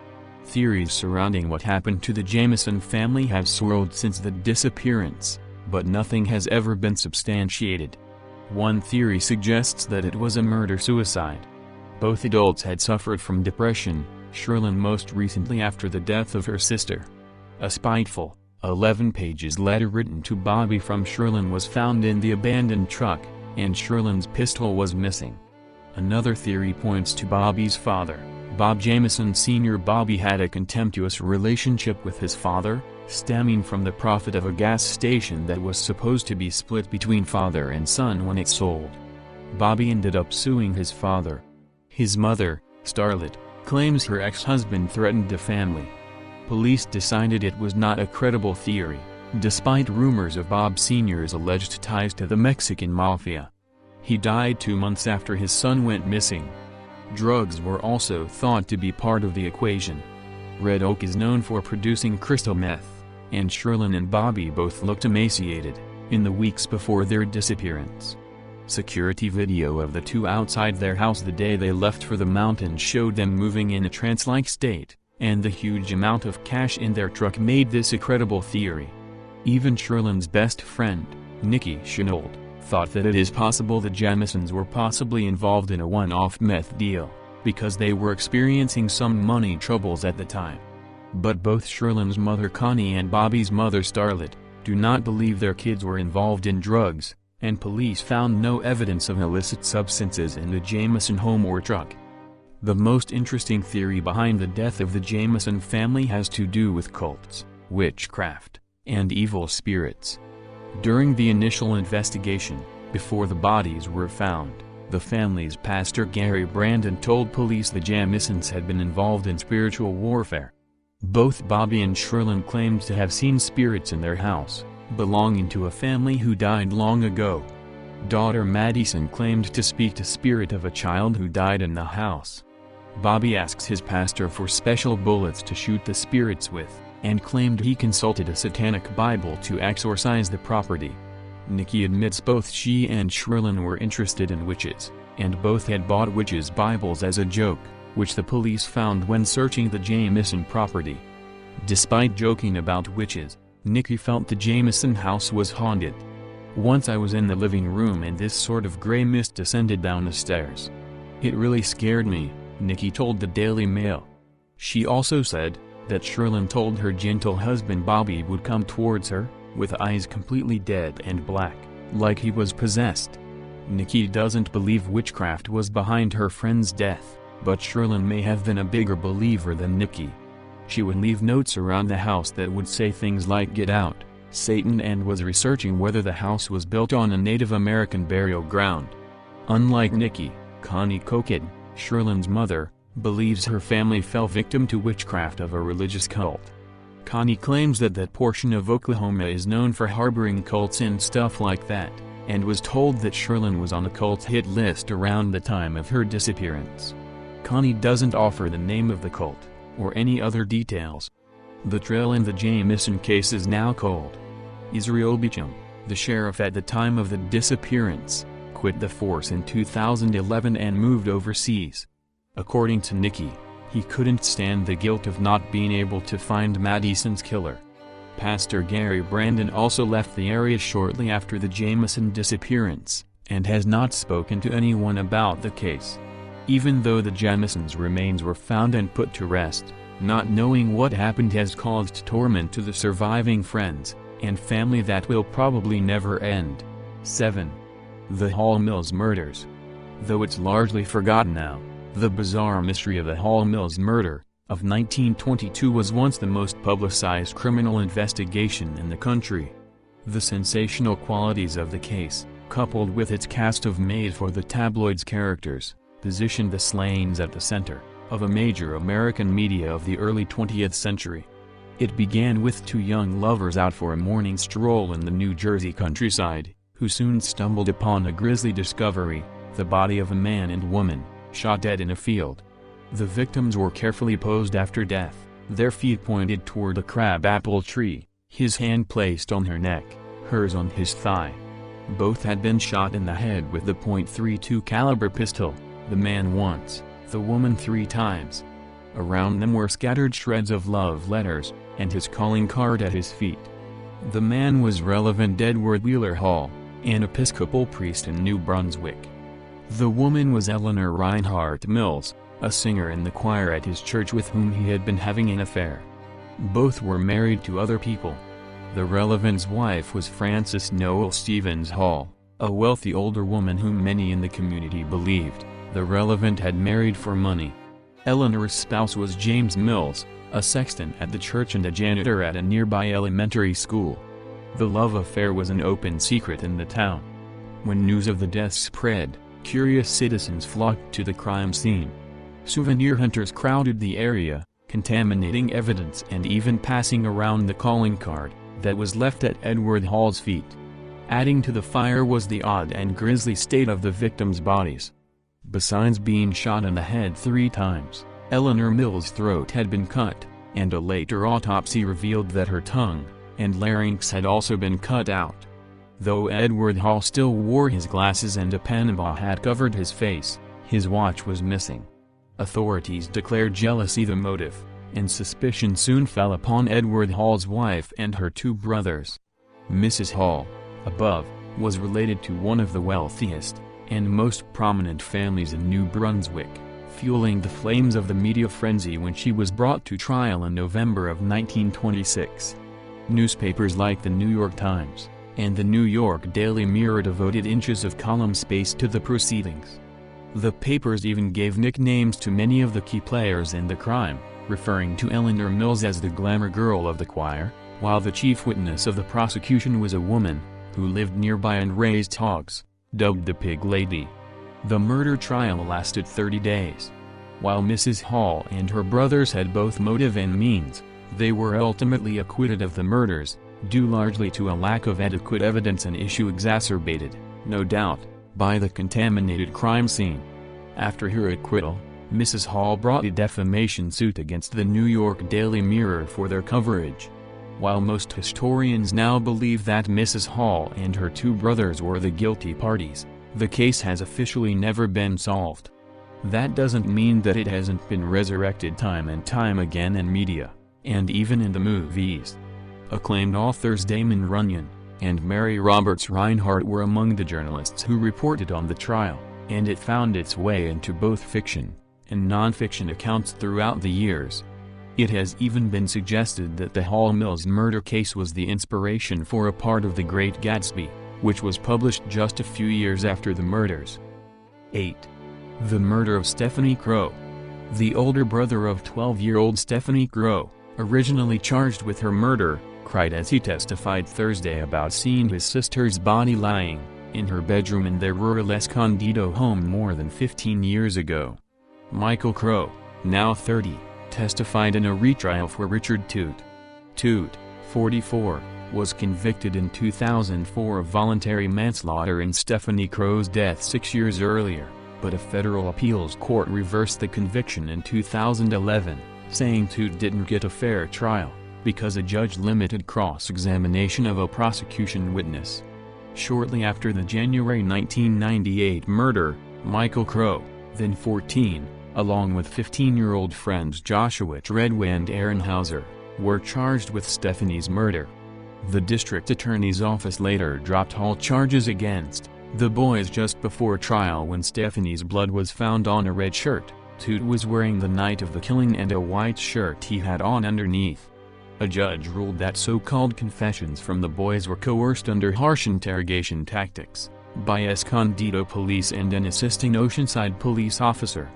Theories surrounding what happened to the Jamison family have swirled since the disappearance, but nothing has ever been substantiated. One theory suggests that it was a murder-suicide. Both adults had suffered from depression, Sherlyn most recently after the death of her sister. A spiteful, 11-page letter written to Bobby from Sherlyn was found in the abandoned truck, and Sherlyn's pistol was missing. Another theory points to Bobby's father, Bob Jamison Sr. Bobby had a contemptuous relationship with his father, stemming from the profit of a gas station that was supposed to be split between father and son when it sold. Bobby ended up suing his father. His mother, Starlet, claims her ex-husband threatened the family. Police decided it was not a credible theory, despite rumors of Bob Sr.'s alleged ties to the Mexican mafia. He died 2 months after his son went missing. Drugs were also thought to be part of the equation. Red Oak is known for producing crystal meth, and Sherlyn and Bobby both looked emaciated in the weeks before their disappearance. Security video of the two outside their house the day they left for the mountains showed them moving in a trance-like state, and the huge amount of cash in their truck made this a credible theory. Even Sherlyn's best friend, Nikki Chenault, thought that it is possible the Jamisons were possibly involved in a one-off meth deal, because they were experiencing some money troubles at the time. But both Sherlyn's mother Connie and Bobby's mother Starlet do not believe their kids were involved in drugs, and police found no evidence of illicit substances in the Jamison home or truck. The most interesting theory behind the death of the Jamison family has to do with cults, witchcraft, and evil spirits. During the initial investigation, before the bodies were found, the family's pastor Gary Brandon told police the Jamisons had been involved in spiritual warfare. Both Bobby and Sherlyn claimed to have seen spirits in their house, belonging to a family who died long ago. Daughter Madison claimed to speak to spirit of a child who died in the house. Bobby asks his pastor for special bullets to shoot the spirits with, and claimed he consulted a satanic Bible to exorcise the property. Nikki admits both she and Sherlyn were interested in witches, and both had bought witches' Bibles as a joke, which the police found when searching the Jamison property. Despite joking about witches, Nikki felt the Jamison house was haunted. "Once I was in the living room and this sort of gray mist descended down the stairs. It really scared me," Nikki told the Daily Mail. She also said that Sherlyn told her gentle husband Bobby would come towards her, with eyes completely dead and black, like he was possessed. Nikki doesn't believe witchcraft was behind her friend's death, but Sherlyn may have been a bigger believer than Nikki. She would leave notes around the house that would say things like "Get out, Satan," and was researching whether the house was built on a Native American burial ground. Unlike Nikki, Connie Koket, Sherlin's mother, believes her family fell victim to witchcraft of a religious cult. Connie claims that that portion of Oklahoma is known for harboring cults and stuff like that, and was told that Sherlin was on a cult hit list around the time of her disappearance. Connie doesn't offer the name of the cult, or any other details. The trail in the Jamison case is now cold. Israel Beecham, the sheriff at the time of the disappearance, quit the force in 2011 and moved overseas. According to Nikki, he couldn't stand the guilt of not being able to find Madison's killer. Pastor Gary Brandon also left the area shortly after the Jamison disappearance, and has not spoken to anyone about the case. Even though the Jamisons' remains were found and put to rest, not knowing what happened has caused torment to the surviving friends and family that will probably never end. 7. The Hall Mills murders. Though it's largely forgotten now, the bizarre mystery of the Hall Mills murder of 1922 was once the most publicized criminal investigation in the country. The sensational qualities of the case, coupled with its cast of made-for-the-tabloids characters, positioned the Slanes at the center of a major American media of the early 20th century. It began with two young lovers out for a morning stroll in the New Jersey countryside, who soon stumbled upon a grisly discovery: the body of a man and woman, shot dead in a field. The victims were carefully posed after death, their feet pointed toward a crabapple tree, his hand placed on her neck, hers on his thigh. Both had been shot in the head with the .32 caliber pistol, the man once, the woman 3 times. Around them were scattered shreds of love letters, and his calling card at his feet. The man was Reverend Edward Wheeler Hall, an Episcopal priest in New Brunswick. The woman was Eleanor Reinhardt Mills, a singer in the choir at his church with whom he had been having an affair. Both were married to other people. The Reverend's wife was Frances Noel Stevens Hall, a wealthy older woman whom many in the community believed the Reverend had married for money. Eleanor's spouse was James Mills, a sexton at the church and a janitor at a nearby elementary school. The love affair was an open secret in the town. When news of the death spread, curious citizens flocked to the crime scene. Souvenir hunters crowded the area, contaminating evidence and even passing around the calling card that was left at Edward Hall's feet. Adding to the fire was the odd and grisly state of the victims' bodies. Besides being shot in the head 3 times, Eleanor Mills' throat had been cut, and a later autopsy revealed that her tongue and larynx had also been cut out. Though Edward Hall still wore his glasses and a Panama hat covered his face, his watch was missing. Authorities declared jealousy the motive, and suspicion soon fell upon Edward Hall's wife and her 2 brothers. Mrs. Hall, above, was related to one of the wealthiest and most prominent families in New Brunswick, fueling the flames of the media frenzy when she was brought to trial in November of 1926. Newspapers like the New York Times and the New York Daily Mirror devoted inches of column space to the proceedings. The papers even gave nicknames to many of the key players in the crime, referring to Eleanor Mills as the glamour girl of the choir, while the chief witness of the prosecution was a woman who lived nearby and raised hogs, dubbed the Pig Lady. The murder trial lasted 30 days. While Mrs. Hall and her brothers had both motive and means, they were ultimately acquitted of the murders, due largely to a lack of adequate evidence, an issue exacerbated, no doubt, by the contaminated crime scene. After her acquittal, Mrs. Hall brought a defamation suit against the New York Daily Mirror for their coverage. While most historians now believe that Mrs. Hall and her 2 brothers were the guilty parties, the case has officially never been solved. That doesn't mean that it hasn't been resurrected time and time again in media, and even in the movies. Acclaimed authors Damon Runyon and Mary Roberts Reinhardt were among the journalists who reported on the trial, and it found its way into both fiction and non-fiction accounts throughout the years. It has even been suggested that the Hall Mills murder case was the inspiration for a part of The Great Gatsby, which was published just a few years after the murders. 8. The murder of Stephanie Crowe. The older brother of 12-year-old Stephanie Crowe, originally charged with her murder, cried as he testified Thursday about seeing his sister's body lying in her bedroom in their rural Escondido home more than 15 years ago. Michael Crowe, now 30, testified in a retrial for Richard Toot. Toot, 44, was convicted in 2004 of voluntary manslaughter in Stephanie Crowe's death 6 years earlier, but a federal appeals court reversed the conviction in 2011, saying Toot didn't get a fair trial because a judge limited cross-examination of a prosecution witness. Shortly after the January 1998 murder, Michael Crowe, then 14, along with 15-year-old friends Joshua Treadway and Aaron Hauser, were charged with Stephanie's murder. The district attorney's office later dropped all charges against the boys just before trial when Stephanie's blood was found on a red shirt Toot was wearing the night of the killing and a white shirt he had on underneath. A judge ruled that so-called confessions from the boys were coerced under harsh interrogation tactics by Escondido police and an assisting Oceanside police officer.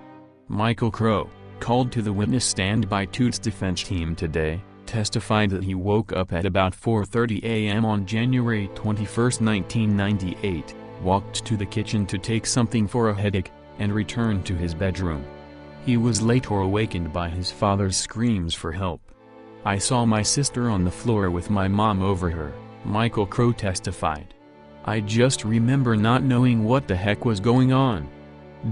Michael Crowe, called to the witness stand by Toot's defense team today, testified that he woke up at about 4:30 a.m. on January 21, 1998, walked to the kitchen to take something for a headache, and returned to his bedroom. He was late or awakened by his father's screams for help. "I saw my sister on the floor with my mom over her," Michael Crowe testified. "I just remember not knowing what the heck was going on."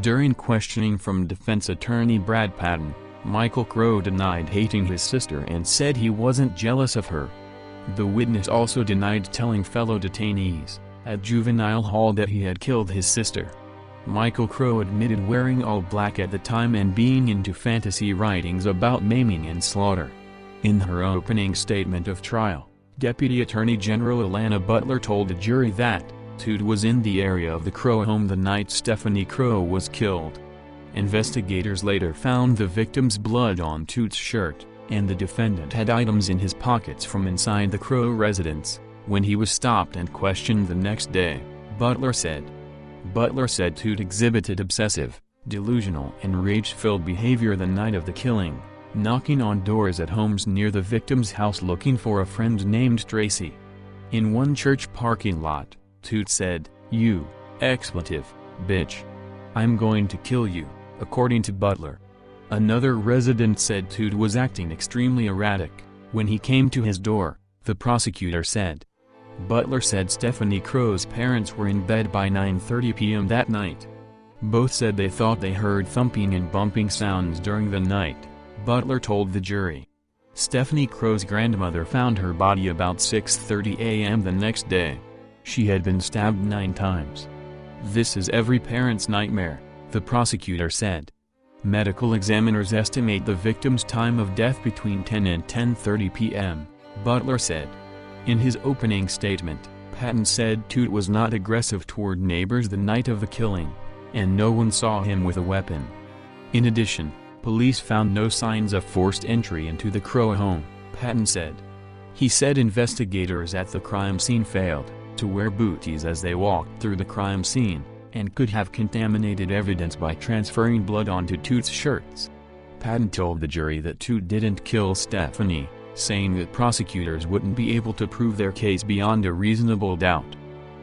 During questioning from defense attorney Brad Patton, Michael Crowe denied hating his sister and said he wasn't jealous of her. The witness also denied telling fellow detainees at juvenile hall that he had killed his sister. Michael Crowe admitted wearing all black at the time and being into fantasy writings about maiming and slaughter. In her opening statement of trial, Deputy Attorney General Alana Butler told the jury that Toot was in the area of the Crowe home the night Stephanie Crowe was killed. Investigators later found the victim's blood on Toot's shirt, and the defendant had items in his pockets from inside the Crowe residence. When he was stopped and questioned the next day, Butler said Toot exhibited obsessive, delusional and rage-filled behavior the night of the killing, knocking on doors at homes near the victim's house looking for a friend named Tracy. In one church parking lot, Toot said, "You, bitch. I'm going to kill you," according to Butler. Another resident said Toot was acting extremely erratic when he came to his door, the prosecutor said. Butler said Stephanie Crowe's parents were in bed by 9:30 p.m. that night. Both said they thought they heard thumping and bumping sounds during the night, Butler told the jury. Stephanie Crowe's grandmother found her body about 6:30 a.m. the next day. She had been stabbed 9 times. "This is every parent's nightmare," the prosecutor said. Medical examiners estimate the victim's time of death between 10 and 10:30 p.m., Butler said. In his opening statement, Patton said Toot was not aggressive toward neighbors the night of the killing, and no one saw him with a weapon. In addition, police found no signs of forced entry into the Crowe home, Patton said. He said investigators at the crime scene failed to wear booties as they walked through the crime scene, and could have contaminated evidence by transferring blood onto Toot's shirts. Patton told the jury that Toot didn't kill Stephanie, saying that prosecutors wouldn't be able to prove their case beyond a reasonable doubt.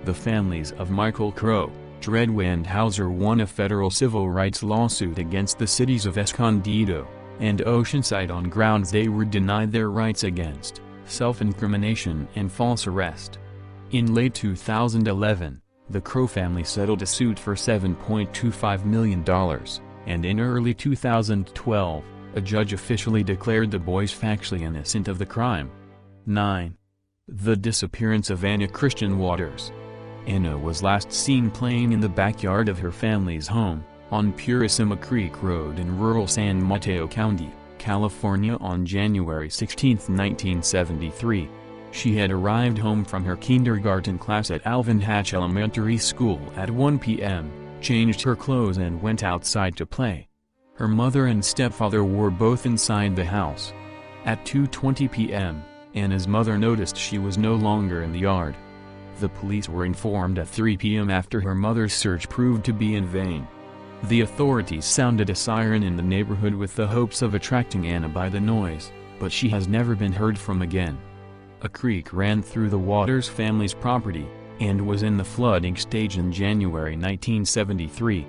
The families of Michael Crowe, Treadway and Hauser won a federal civil rights lawsuit against the cities of Escondido and Oceanside on grounds they were denied their rights against self-incrimination and false arrest. In late 2011, the Crowe family settled a suit for $7.25 million, and in early 2012, a judge officially declared the boys factually innocent of the crime. 9. The disappearance of Anna Christian Waters. Anna was last seen playing in the backyard of her family's home, on Purisima Creek Road in rural San Mateo County, California on January 16, 1973. She had arrived home from her kindergarten class at Alvin Hatch Elementary School at 1 p.m., changed her clothes and went outside to play. Her mother and stepfather were both inside the house. At 2:20 p.m., Anna's mother noticed she was no longer in the yard. The police were informed at 3 p.m. after her mother's search proved to be in vain. The authorities sounded a siren in the neighborhood with the hopes of attracting Anna by the noise, but she has never been heard from again. A creek ran through the Waters family's property, and was in the flooding stage in January 1973.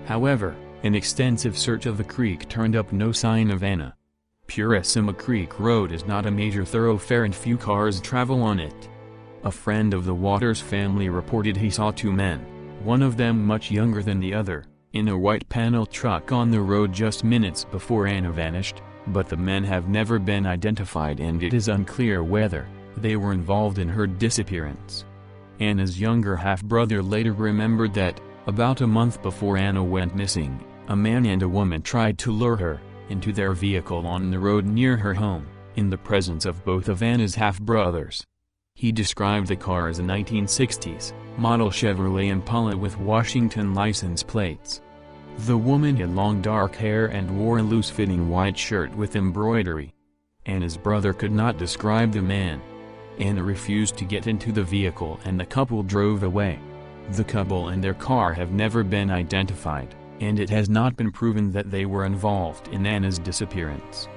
However, an extensive search of the creek turned up no sign of Anna. Purissima Creek Road is not a major thoroughfare and few cars travel on it. A friend of the Waters family reported he saw two men, one of them much younger than the other, in a white panel truck on the road just minutes before Anna vanished, but the men have never been identified and it is unclear whether they were involved in her disappearance. Anna's younger half-brother later remembered that, about a month before Anna went missing, a man and a woman tried to lure her into their vehicle on the road near her home, in the presence of both of Anna's half-brothers. He described the car as a 1960s model Chevrolet Impala with Washington license plates. The woman had long dark hair and wore a loose-fitting white shirt with embroidery. Anna's brother could not describe the man. Anna refused to get into the vehicle and the couple drove away. The couple and their car have never been identified, and it has not been proven that they were involved in Anna's disappearance.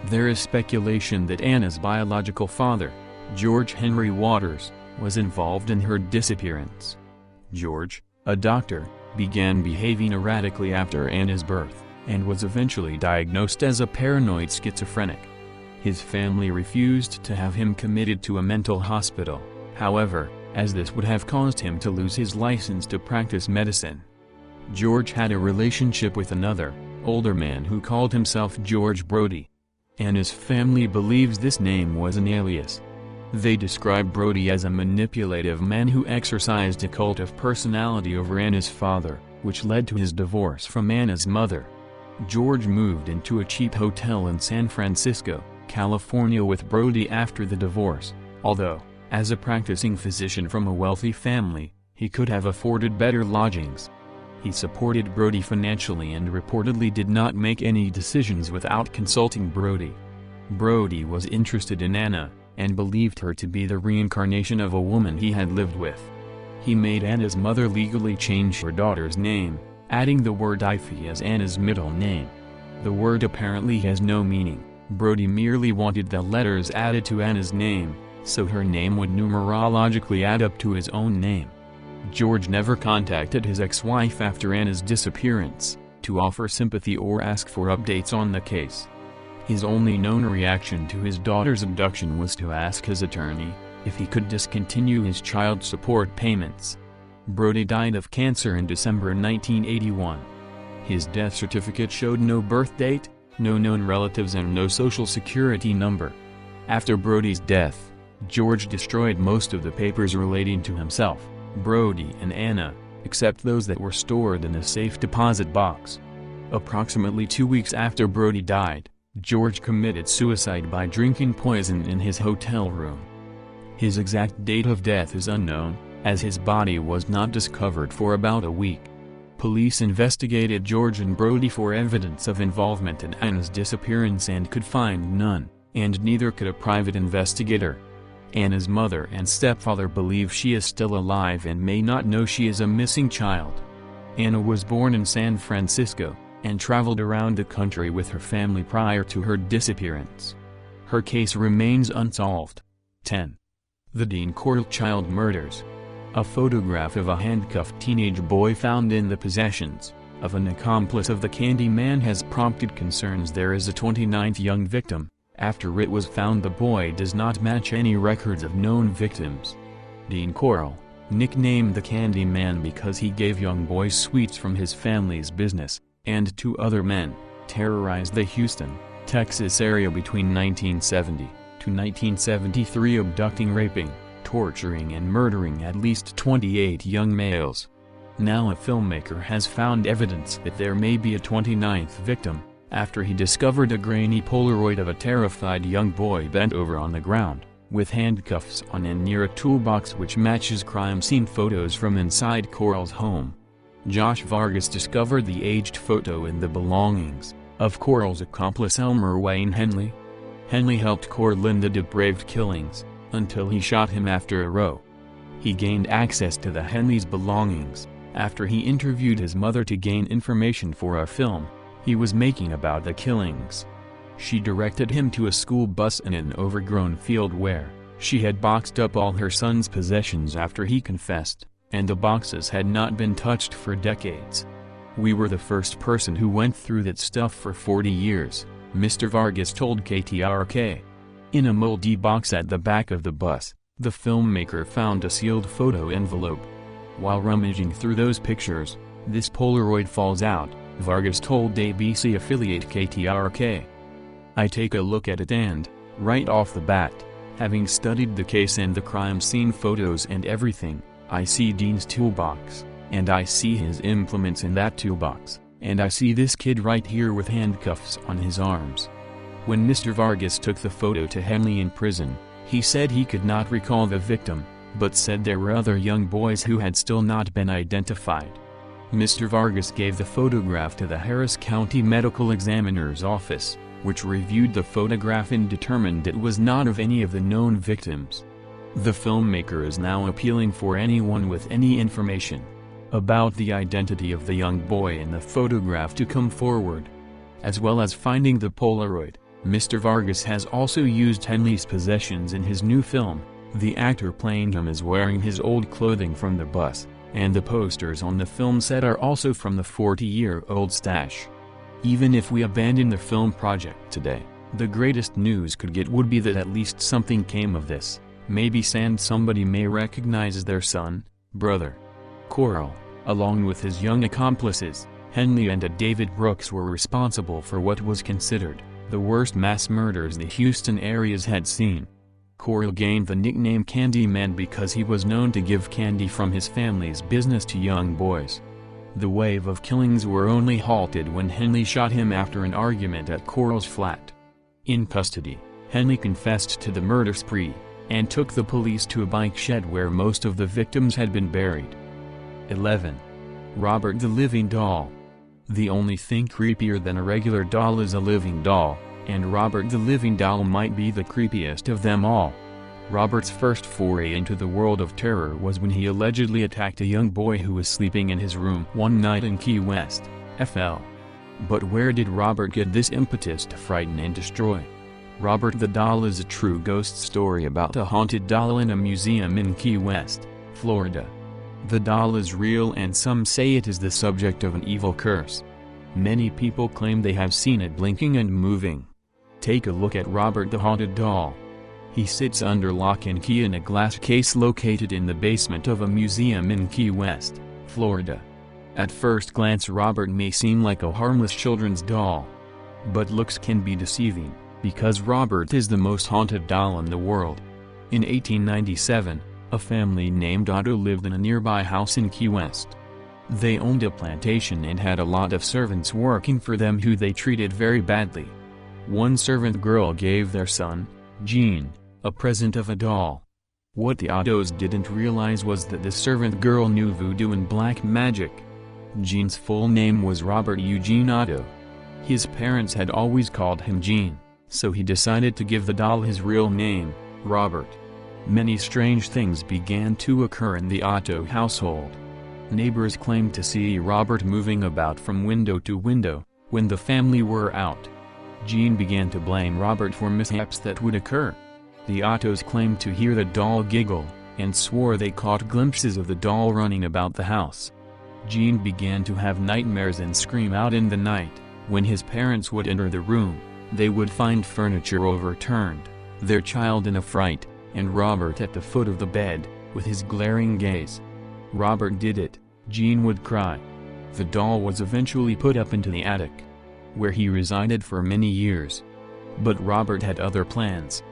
There is speculation that Anna's biological father, George Henry Waters, was involved in her disappearance. George, a doctor, began behaving erratically after Anna's birth, and was eventually diagnosed as a paranoid schizophrenic. His family refused to have him committed to a mental hospital, however, as this would have caused him to lose his license to practice medicine. George had a relationship with another, older man who called himself George Brody. Anna's family believes this name was an alias. They describe Brody as a manipulative man who exercised a cult of personality over Anna's father, which led to his divorce from Anna's mother. George moved into a cheap hotel in San Francisco, California with Brody after the divorce, although, as a practicing physician from a wealthy family, he could have afforded better lodgings. He supported Brody financially and reportedly did not make any decisions without consulting Brody. Brody was interested in Anna, and believed her to be the reincarnation of a woman he had lived with. He made Anna's mother legally change her daughter's name, adding the word Ivy as Anna's middle name. The word apparently has no meaning. Brody merely wanted the letters added to Anna's name, so her name would numerologically add up to his own name. George never contacted his ex-wife after Anna's disappearance, to offer sympathy or ask for updates on the case. His only known reaction to his daughter's abduction was to ask his attorney if he could discontinue his child support payments. Brody died of cancer in December 1981. His death certificate showed no birth date, no known relatives and no social security number. After Brody's death, George destroyed most of the papers relating to himself, Brody and Anna, except those that were stored in a safe deposit box. Approximately 2 weeks after Brody died, George committed suicide by drinking poison in his hotel room. His exact date of death is unknown, as his body was not discovered for about a week. Police investigated George and Brody for evidence of involvement in Anna's disappearance and could find none, and neither could a private investigator. Anna's mother and stepfather believe she is still alive and may not know she is a missing child. Anna was born in San Francisco, and traveled around the country with her family prior to her disappearance. Her case remains unsolved. 10. The Dean Corl child murders. A photograph of a handcuffed teenage boy found in the possessions of an accomplice of the Candy Man has prompted concerns there is a 29th young victim. After it was found the boy does not match any records of known victims. Dean Corl, nicknamed the Candy Man because he gave young boys sweets from his family's business, and 2 other men, terrorized the Houston, Texas area between 1970 to 1973, abducting, raping, torturing and murdering at least 28 young males. Now a filmmaker has found evidence that there may be a 29th victim, after he discovered a grainy Polaroid of a terrified young boy bent over on the ground, with handcuffs on and near a toolbox which matches crime scene photos from inside Corl's home. Josh Vargas discovered the aged photo in the belongings of Corl's accomplice Elmer Wayne Henley. Henley helped Corl in the depraved killings, until he shot him after a row. He gained access to the Henleys' belongings after he interviewed his mother to gain information for a film he was making about the killings. She directed him to a school bus in an overgrown field where she had boxed up all her son's possessions after he confessed, and the boxes had not been touched for decades. "We were the first person who went through that stuff for 40 years, Mr. Vargas told KTRK. In a moldy box at the back of the bus, the filmmaker found a sealed photo envelope. While rummaging through those pictures, this Polaroid falls out, Vargas told ABC affiliate KTRK. I take a look at it and, right off the bat, having studied the case and the crime scene photos and everything, I see Dean's toolbox, and I see his implements in that toolbox, and I see this kid right here with handcuffs on his arms." When Mr. Vargas took the photo to Henley in prison, he said he could not recall the victim, but said there were other young boys who had still not been identified. Mr. Vargas gave the photograph to the Harris County Medical Examiner's office, which reviewed the photograph and determined it was not of any of the known victims. The filmmaker is now appealing for anyone with any information about the identity of the young boy in the photograph to come forward. As well as finding the Polaroid, Mr. Vargas has also used Henley's possessions in his new film. The actor playing him is wearing his old clothing from the bus, and the posters on the film set are also from the 40-year-old stash. Even if we abandon the film project today, the greatest news could get would be that at least something came of this. Maybe somebody may recognize their son, brother. Corl, along with his young accomplices, Henley and David Brooks, were responsible for what was considered the worst mass murders the Houston areas had seen. Corl gained the nickname Candyman because he was known to give candy from his family's business to young boys. The wave of killings were only halted when Henley shot him after an argument at Corl's flat. In custody, Henley confessed to the murder spree, and took the police to a bike shed where most of the victims had been buried. 11. Robert the Living Doll. The only thing creepier than a regular doll is a living doll, and Robert the Living Doll might be the creepiest of them all. Robert's first foray into the world of terror was when he allegedly attacked a young boy who was sleeping in his room one night in Key West, FL. But where did Robert get this impetus to frighten and destroy? Robert the Doll is a true ghost story about a haunted doll in a museum in Key West, Florida. The doll is real and some say it is the subject of an evil curse. Many people claim they have seen it blinking and moving. Take a look at Robert the Haunted Doll. He sits under lock and key in a glass case located in the basement of a museum in Key West, Florida. At first glance Robert may seem like a harmless children's doll. But looks can be deceiving, because Robert is the most haunted doll in the world. In 1897, a family named Otto lived in a nearby house in Key West. They owned a plantation and had a lot of servants working for them who they treated very badly. One servant girl gave their son, Jean, a present of a doll. What the Ottos didn't realize was that the servant girl knew voodoo and black magic. Jean's full name was Robert Eugene Otto. His parents had always called him Jean, so he decided to give the doll his real name, Robert. Many strange things began to occur in the Otto household. Neighbors claimed to see Robert moving about from window to window, when the family were out. Jean began to blame Robert for mishaps that would occur. The Ottos claimed to hear the doll giggle, and swore they caught glimpses of the doll running about the house. Jean began to have nightmares and scream out in the night. When his parents would enter the room, they would find furniture overturned, their child in a fright, and Robert at the foot of the bed, with his glaring gaze. Robert did it, Jean would cry. The doll was eventually put up into the attic, where he resided for many years. But Robert had other plans.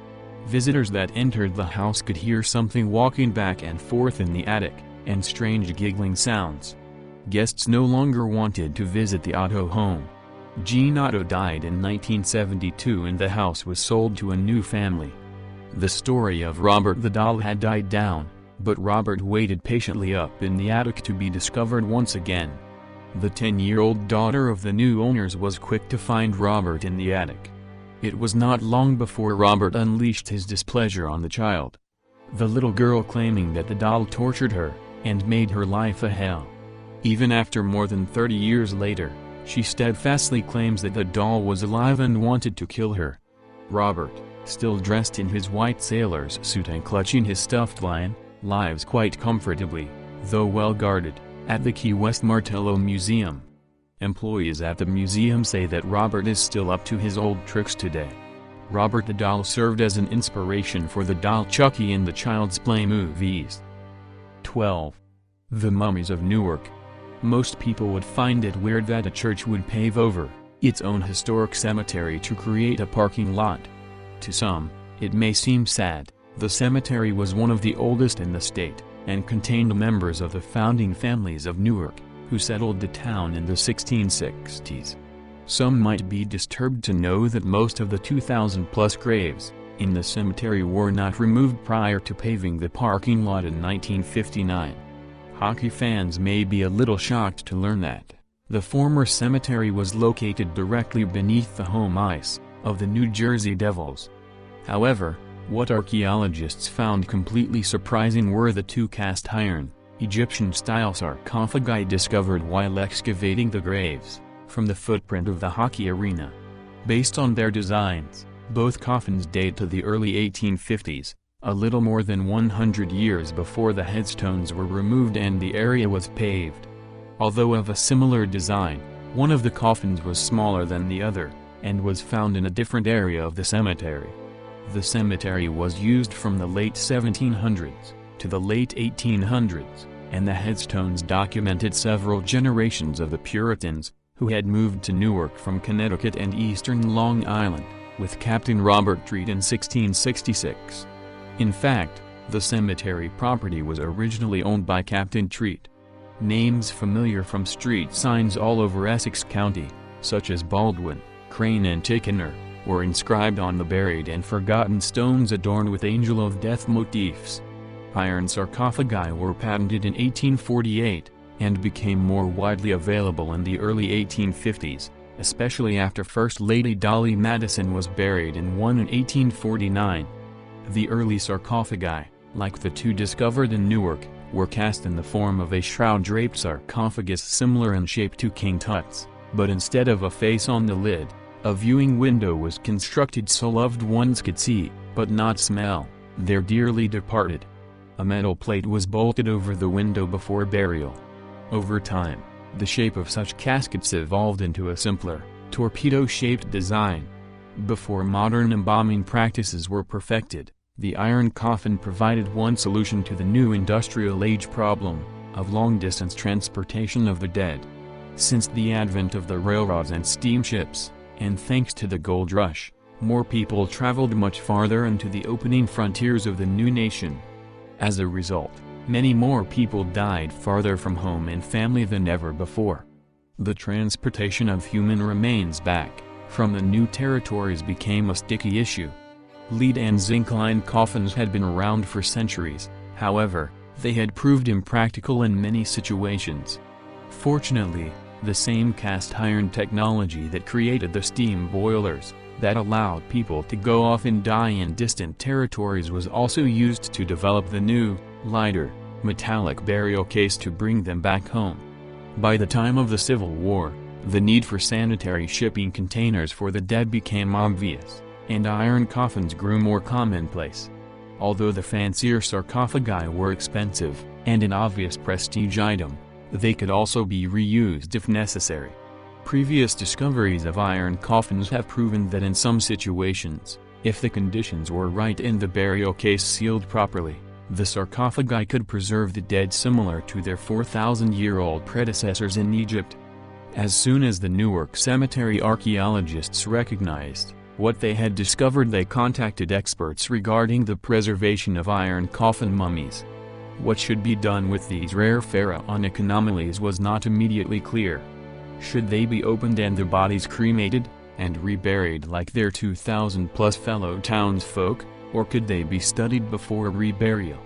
Visitors that entered the house could hear something walking back and forth in the attic, and strange giggling sounds. Guests no longer wanted to visit the Otto home. Jean Otto died in 1972 and the house was sold to a new family. The story of Robert the Doll had died down, but Robert waited patiently up in the attic to be discovered once again. The 10-year-old daughter of the new owners was quick to find Robert in the attic. It was not long before Robert unleashed his displeasure on the child. The little girl claiming that the doll tortured her, and made her life a hell. Even after more than 30 years later, She steadfastly claims that the doll was alive and wanted to kill her. Robert, still dressed in his white sailor's suit and clutching his stuffed lion, lives quite comfortably, though well guarded, at the Key West Martello Museum. Employees at the museum say that Robert is still up to his old tricks today. Robert the doll served as an inspiration for the doll Chucky in the Child's Play movies. 12. The Mummies of Newark. Most people would find it weird that a church would pave over its own historic cemetery to create a parking lot. To some, it may seem sad. The cemetery was one of the oldest in the state, and contained members of the founding families of Newark, who settled the town in the 1660s. Some might be disturbed to know that most of the 2,000-plus graves in the cemetery were not removed prior to paving the parking lot in 1959. Hockey fans may be a little shocked to learn that the former cemetery was located directly beneath the home ice of the New Jersey Devils. However, what archaeologists found completely surprising were the two cast-iron, Egyptian-style sarcophagi discovered while excavating the graves from the footprint of the hockey arena. Based on their designs, both coffins date to the early 1850s, a little more than 100 years before the headstones were removed and the area was paved. Although of a similar design, one of the coffins was smaller than the other, and was found in a different area of the cemetery. The cemetery was used from the late 1700s to the late 1800s, and the headstones documented several generations of the Puritans, who had moved to Newark from Connecticut and eastern Long Island, with Captain Robert Treat in 1666. In fact, the cemetery property was originally owned by Captain Treat. Names familiar from street signs all over Essex County, such as Baldwin, Crane and Tichenor, were inscribed on the buried and forgotten stones adorned with Angel of Death motifs. Iron sarcophagi were patented in 1848, and became more widely available in the early 1850s, especially after First Lady Dolly Madison was buried in one in 1849. The early sarcophagi, like the two discovered in Newark, were cast in the form of a shroud-draped sarcophagus similar in shape to King Tut's, but instead of a face on the lid, a viewing window was constructed so loved ones could see, but not smell, their dearly departed. A metal plate was bolted over the window before burial. Over time, the shape of such caskets evolved into a simpler, torpedo-shaped design. Before modern embalming practices were perfected, the iron coffin provided one solution to the new industrial age problem of long-distance transportation of the dead. Since the advent of the railroads and steamships, and thanks to the gold rush, more people traveled much farther into the opening frontiers of the new nation. As a result, many more people died farther from home and family than ever before. The transportation of human remains back from the new territories became a sticky issue. Lead and zinc-lined coffins had been around for centuries, however, they had proved impractical in many situations. Fortunately, the same cast-iron technology that created the steam boilers that allowed people to go off and die in distant territories was also used to develop the new, lighter, metallic burial case to bring them back home. By the time of the Civil War, the need for sanitary shipping containers for the dead became obvious, and iron coffins grew more commonplace. Although the fancier sarcophagi were expensive, and an obvious prestige item, they could also be reused if necessary. Previous discoveries of iron coffins have proven that in some situations, if the conditions were right and the burial case sealed properly, the sarcophagi could preserve the dead similar to their 4,000-year-old predecessors in Egypt. As soon as the Newark Cemetery archaeologists recognized what they had discovered, they contacted experts regarding the preservation of iron coffin mummies. What should be done with these rare pharaonic anomalies was not immediately clear. Should they be opened and their bodies cremated, and reburied like their 2,000-plus fellow townsfolk, or could they be studied before reburial?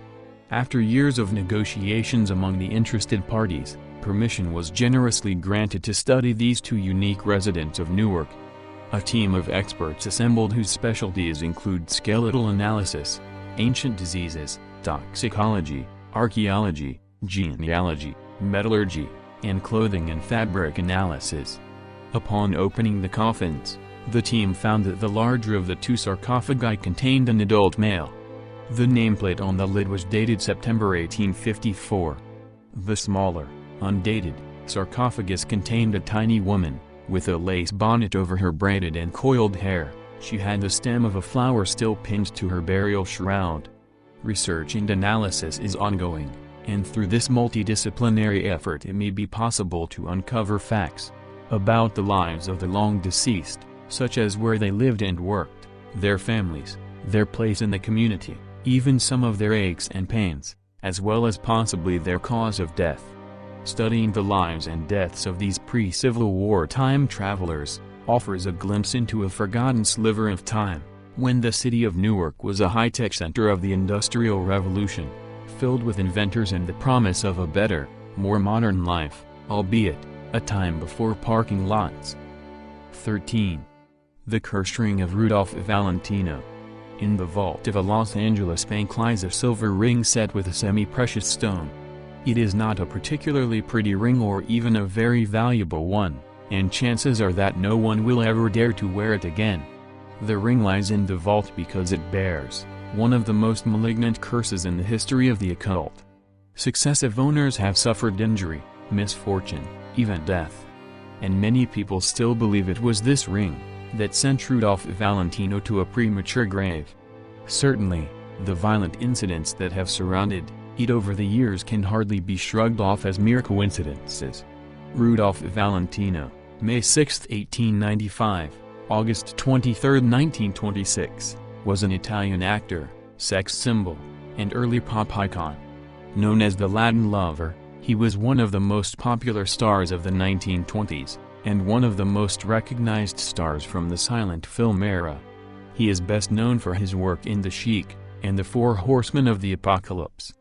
After years of negotiations among the interested parties, permission was generously granted to study these two unique residents of Newark. A team of experts assembled whose specialties include skeletal analysis, ancient diseases, toxicology, archaeology, genealogy, metallurgy, and clothing and fabric analysis. Upon opening the coffins, the team found that the larger of the two sarcophagi contained an adult male. The nameplate on the lid was dated September 1854. The smaller, undated, sarcophagus contained a tiny woman, with a lace bonnet over her braided and coiled hair. She had the stem of a flower still pinned to her burial shroud. Research and analysis is ongoing, and through this multidisciplinary effort it may be possible to uncover facts about the lives of the long-deceased, such as where they lived and worked, their families, their place in the community, even some of their aches and pains, as well as possibly their cause of death. Studying the lives and deaths of these pre-Civil War time travelers offers a glimpse into a forgotten sliver of time, when the city of Newark was a high-tech center of the Industrial Revolution, filled with inventors and the promise of a better, more modern life, albeit a time before parking lots. 13. The Cursed Ring of Rudolph Valentino. In the vault of a Los Angeles bank lies a silver ring set with a semi-precious stone. It is not a particularly pretty ring or even a very valuable one, and chances are that no one will ever dare to wear it again. The ring lies in the vault because it bears one of the most malignant curses in the history of the occult. Successive owners have suffered injury, misfortune, even death. And many people still believe it was this ring that sent Rudolph Valentino to a premature grave. Certainly, the violent incidents that have surrounded it over the years can hardly be shrugged off as mere coincidences. Rudolph Valentino, May 6, 1895, August 23, 1926, was an Italian actor, sex symbol, and early pop icon. Known as the Latin Lover, he was one of the most popular stars of the 1920s, and one of the most recognized stars from the silent film era. He is best known for his work in The Sheik, and The Four Horsemen of the Apocalypse.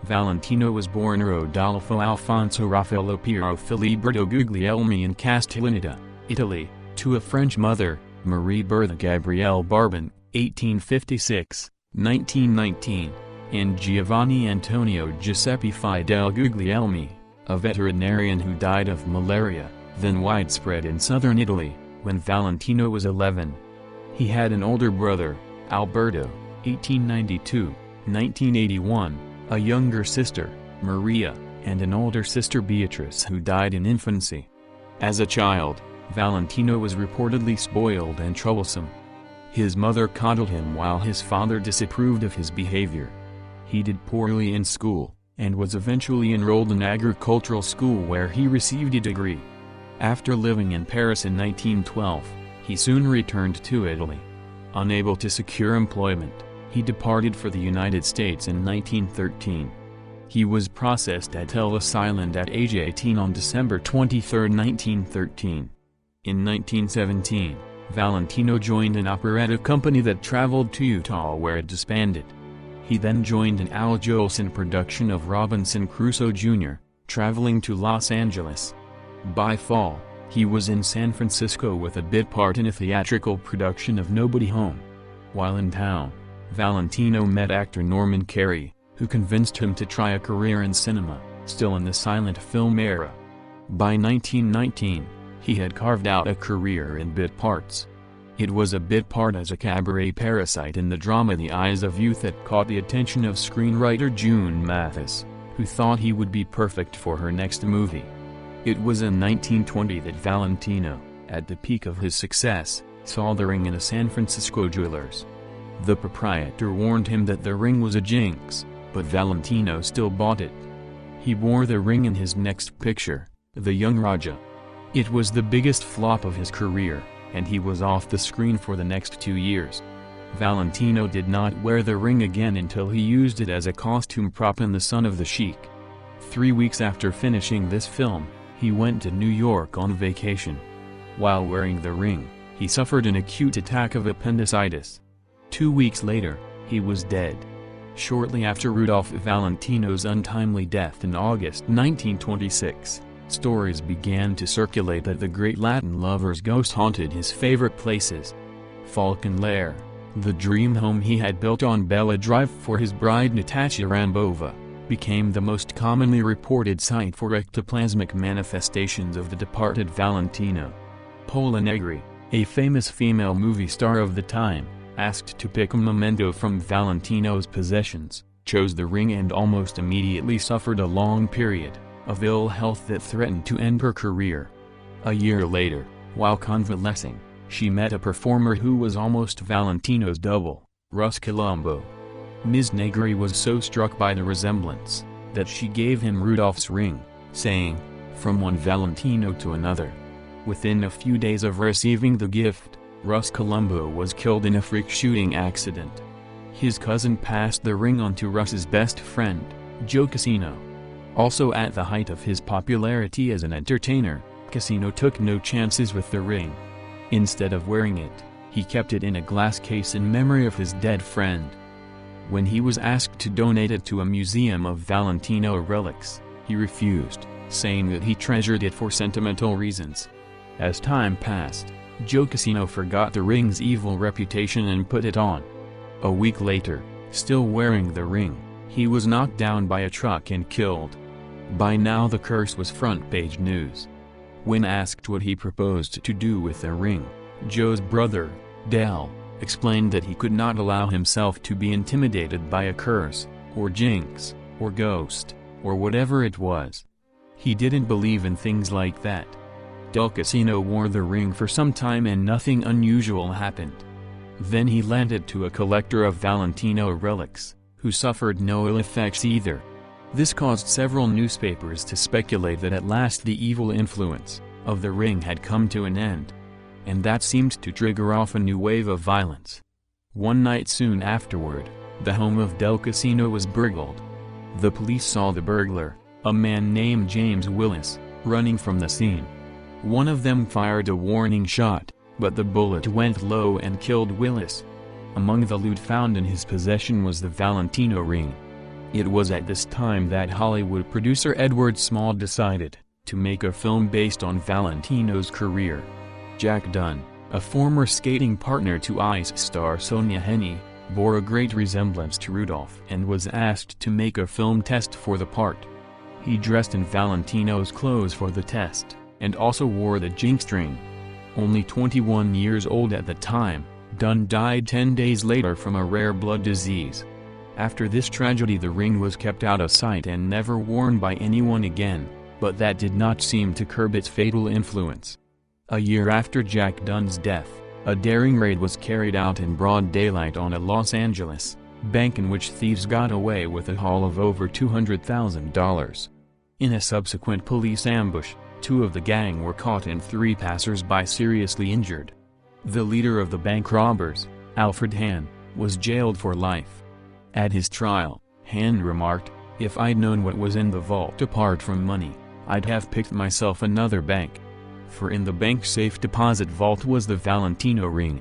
Valentino was born Rodolfo Alfonso Raffaello Piero Filiberto Guglielmi in Castellaneta, Italy, to a French mother, Marie Berthe Gabrielle Barbin, 1856, 1919, and Giovanni Antonio Giuseppe Fidel Guglielmi, a veterinarian who died of malaria, then widespread in southern Italy, when Valentino was 11. He had an older brother, Alberto, 1892, 1981, a younger sister, Maria, and an older sister Beatrice who died in infancy. As a child, Valentino was reportedly spoiled and troublesome. His mother coddled him while his father disapproved of his behavior. He did poorly in school, and was eventually enrolled in agricultural school where he received a degree. After living in Paris in 1912, he soon returned to Italy. Unable to secure employment, he departed for the United States in 1913. He was processed at Ellis Island at age 18 on December 23, 1913. In 1917, Valentino joined an operetta company that traveled to Utah where it disbanded. He then joined an Al Jolson production of Robinson Crusoe Jr., traveling to Los Angeles. By fall, he was in San Francisco with a bit part in a theatrical production of Nobody Home. While in town, Valentino met actor Norman Carey, who convinced him to try a career in cinema, still in the silent film era. By 1919, he had carved out a career in bit parts. It was a bit part as a cabaret parasite in the drama The Eyes of Youth that caught the attention of screenwriter June Mathis, who thought he would be perfect for her next movie. It was in 1920 that Valentino, at the peak of his success, saw the ring in a San Francisco jeweler's. The proprietor warned him that the ring was a jinx, but Valentino still bought it. He wore the ring in his next picture, The Young Raja. It was the biggest flop of his career, and he was off the screen for the next 2 years. Valentino did not wear the ring again until he used it as a costume prop in The Son of the Sheik. 3 weeks after finishing this film, he went to New York on vacation. While wearing the ring, he suffered an acute attack of appendicitis. 2 weeks later, he was dead. Shortly after Rudolph Valentino's untimely death in August 1926, stories began to circulate that the great Latin lover's ghost haunted his favorite places. Falcon Lair, the dream home he had built on Bella Drive for his bride Natasha Rambova, became the most commonly reported site for ectoplasmic manifestations of the departed Valentino. Paula Negri, a famous female movie star of the time, asked to pick a memento from Valentino's possessions, chose the ring and almost immediately suffered a long period of ill health that threatened to end her career. A year later, while convalescing, she met a performer who was almost Valentino's double, Russ Colombo. Ms. Negri was so struck by the resemblance, that she gave him Rudolph's ring, saying, "From one Valentino to another." Within a few days of receiving the gift, Russ Colombo was killed in a freak shooting accident. His cousin passed the ring on to Russ's best friend, Joe Casino. Also at the height of his popularity as an entertainer, Casino took no chances with the ring. Instead of wearing it, he kept it in a glass case in memory of his dead friend. When he was asked to donate it to a museum of Valentino relics, he refused, saying that he treasured it for sentimental reasons. As time passed, Joe Casino forgot the ring's evil reputation and put it on. A week later, still wearing the ring, he was knocked down by a truck and killed. By now the curse was front-page news. When asked what he proposed to do with the ring, Joe's brother, Dale, explained that he could not allow himself to be intimidated by a curse, or jinx, or ghost, or whatever it was. He didn't believe in things like that. Del Casino wore the ring for some time and nothing unusual happened. Then he lent it to a collector of Valentino relics, who suffered no ill effects either. This caused several newspapers to speculate that at last the evil influence of the ring had come to an end. And that seemed to trigger off a new wave of violence. One night soon afterward, the home of Del Casino was burgled. The police saw the burglar, a man named James Willis, running from the scene. One of them fired a warning shot, but the bullet went low and killed Willis. Among the loot found in his possession was the Valentino ring. It was at this time that Hollywood producer Edward Small decided to make a film based on Valentino's career. Jack Dunn, a former skating partner to Ice star Sonia Henney, bore a great resemblance to Rudolph and was asked to make a film test for the part. He dressed in Valentino's clothes for the test, and also wore the jinx ring. Only 21 years old at the time, Dunn died 10 days later from a rare blood disease. After this tragedy the ring was kept out of sight and never worn by anyone again, but that did not seem to curb its fatal influence. A year after Jack Dunn's death, a daring raid was carried out in broad daylight on a Los Angeles bank in which thieves got away with a haul of over $200,000. In a subsequent police ambush, 2 of the gang were caught and 3 passers-by seriously injured. The leader of the bank robbers, Alfred Hahn, was jailed for life. At his trial, Hahn remarked, "If I'd known what was in the vault apart from money, I'd have picked myself another bank." For in the bank safe deposit vault was the Valentino ring.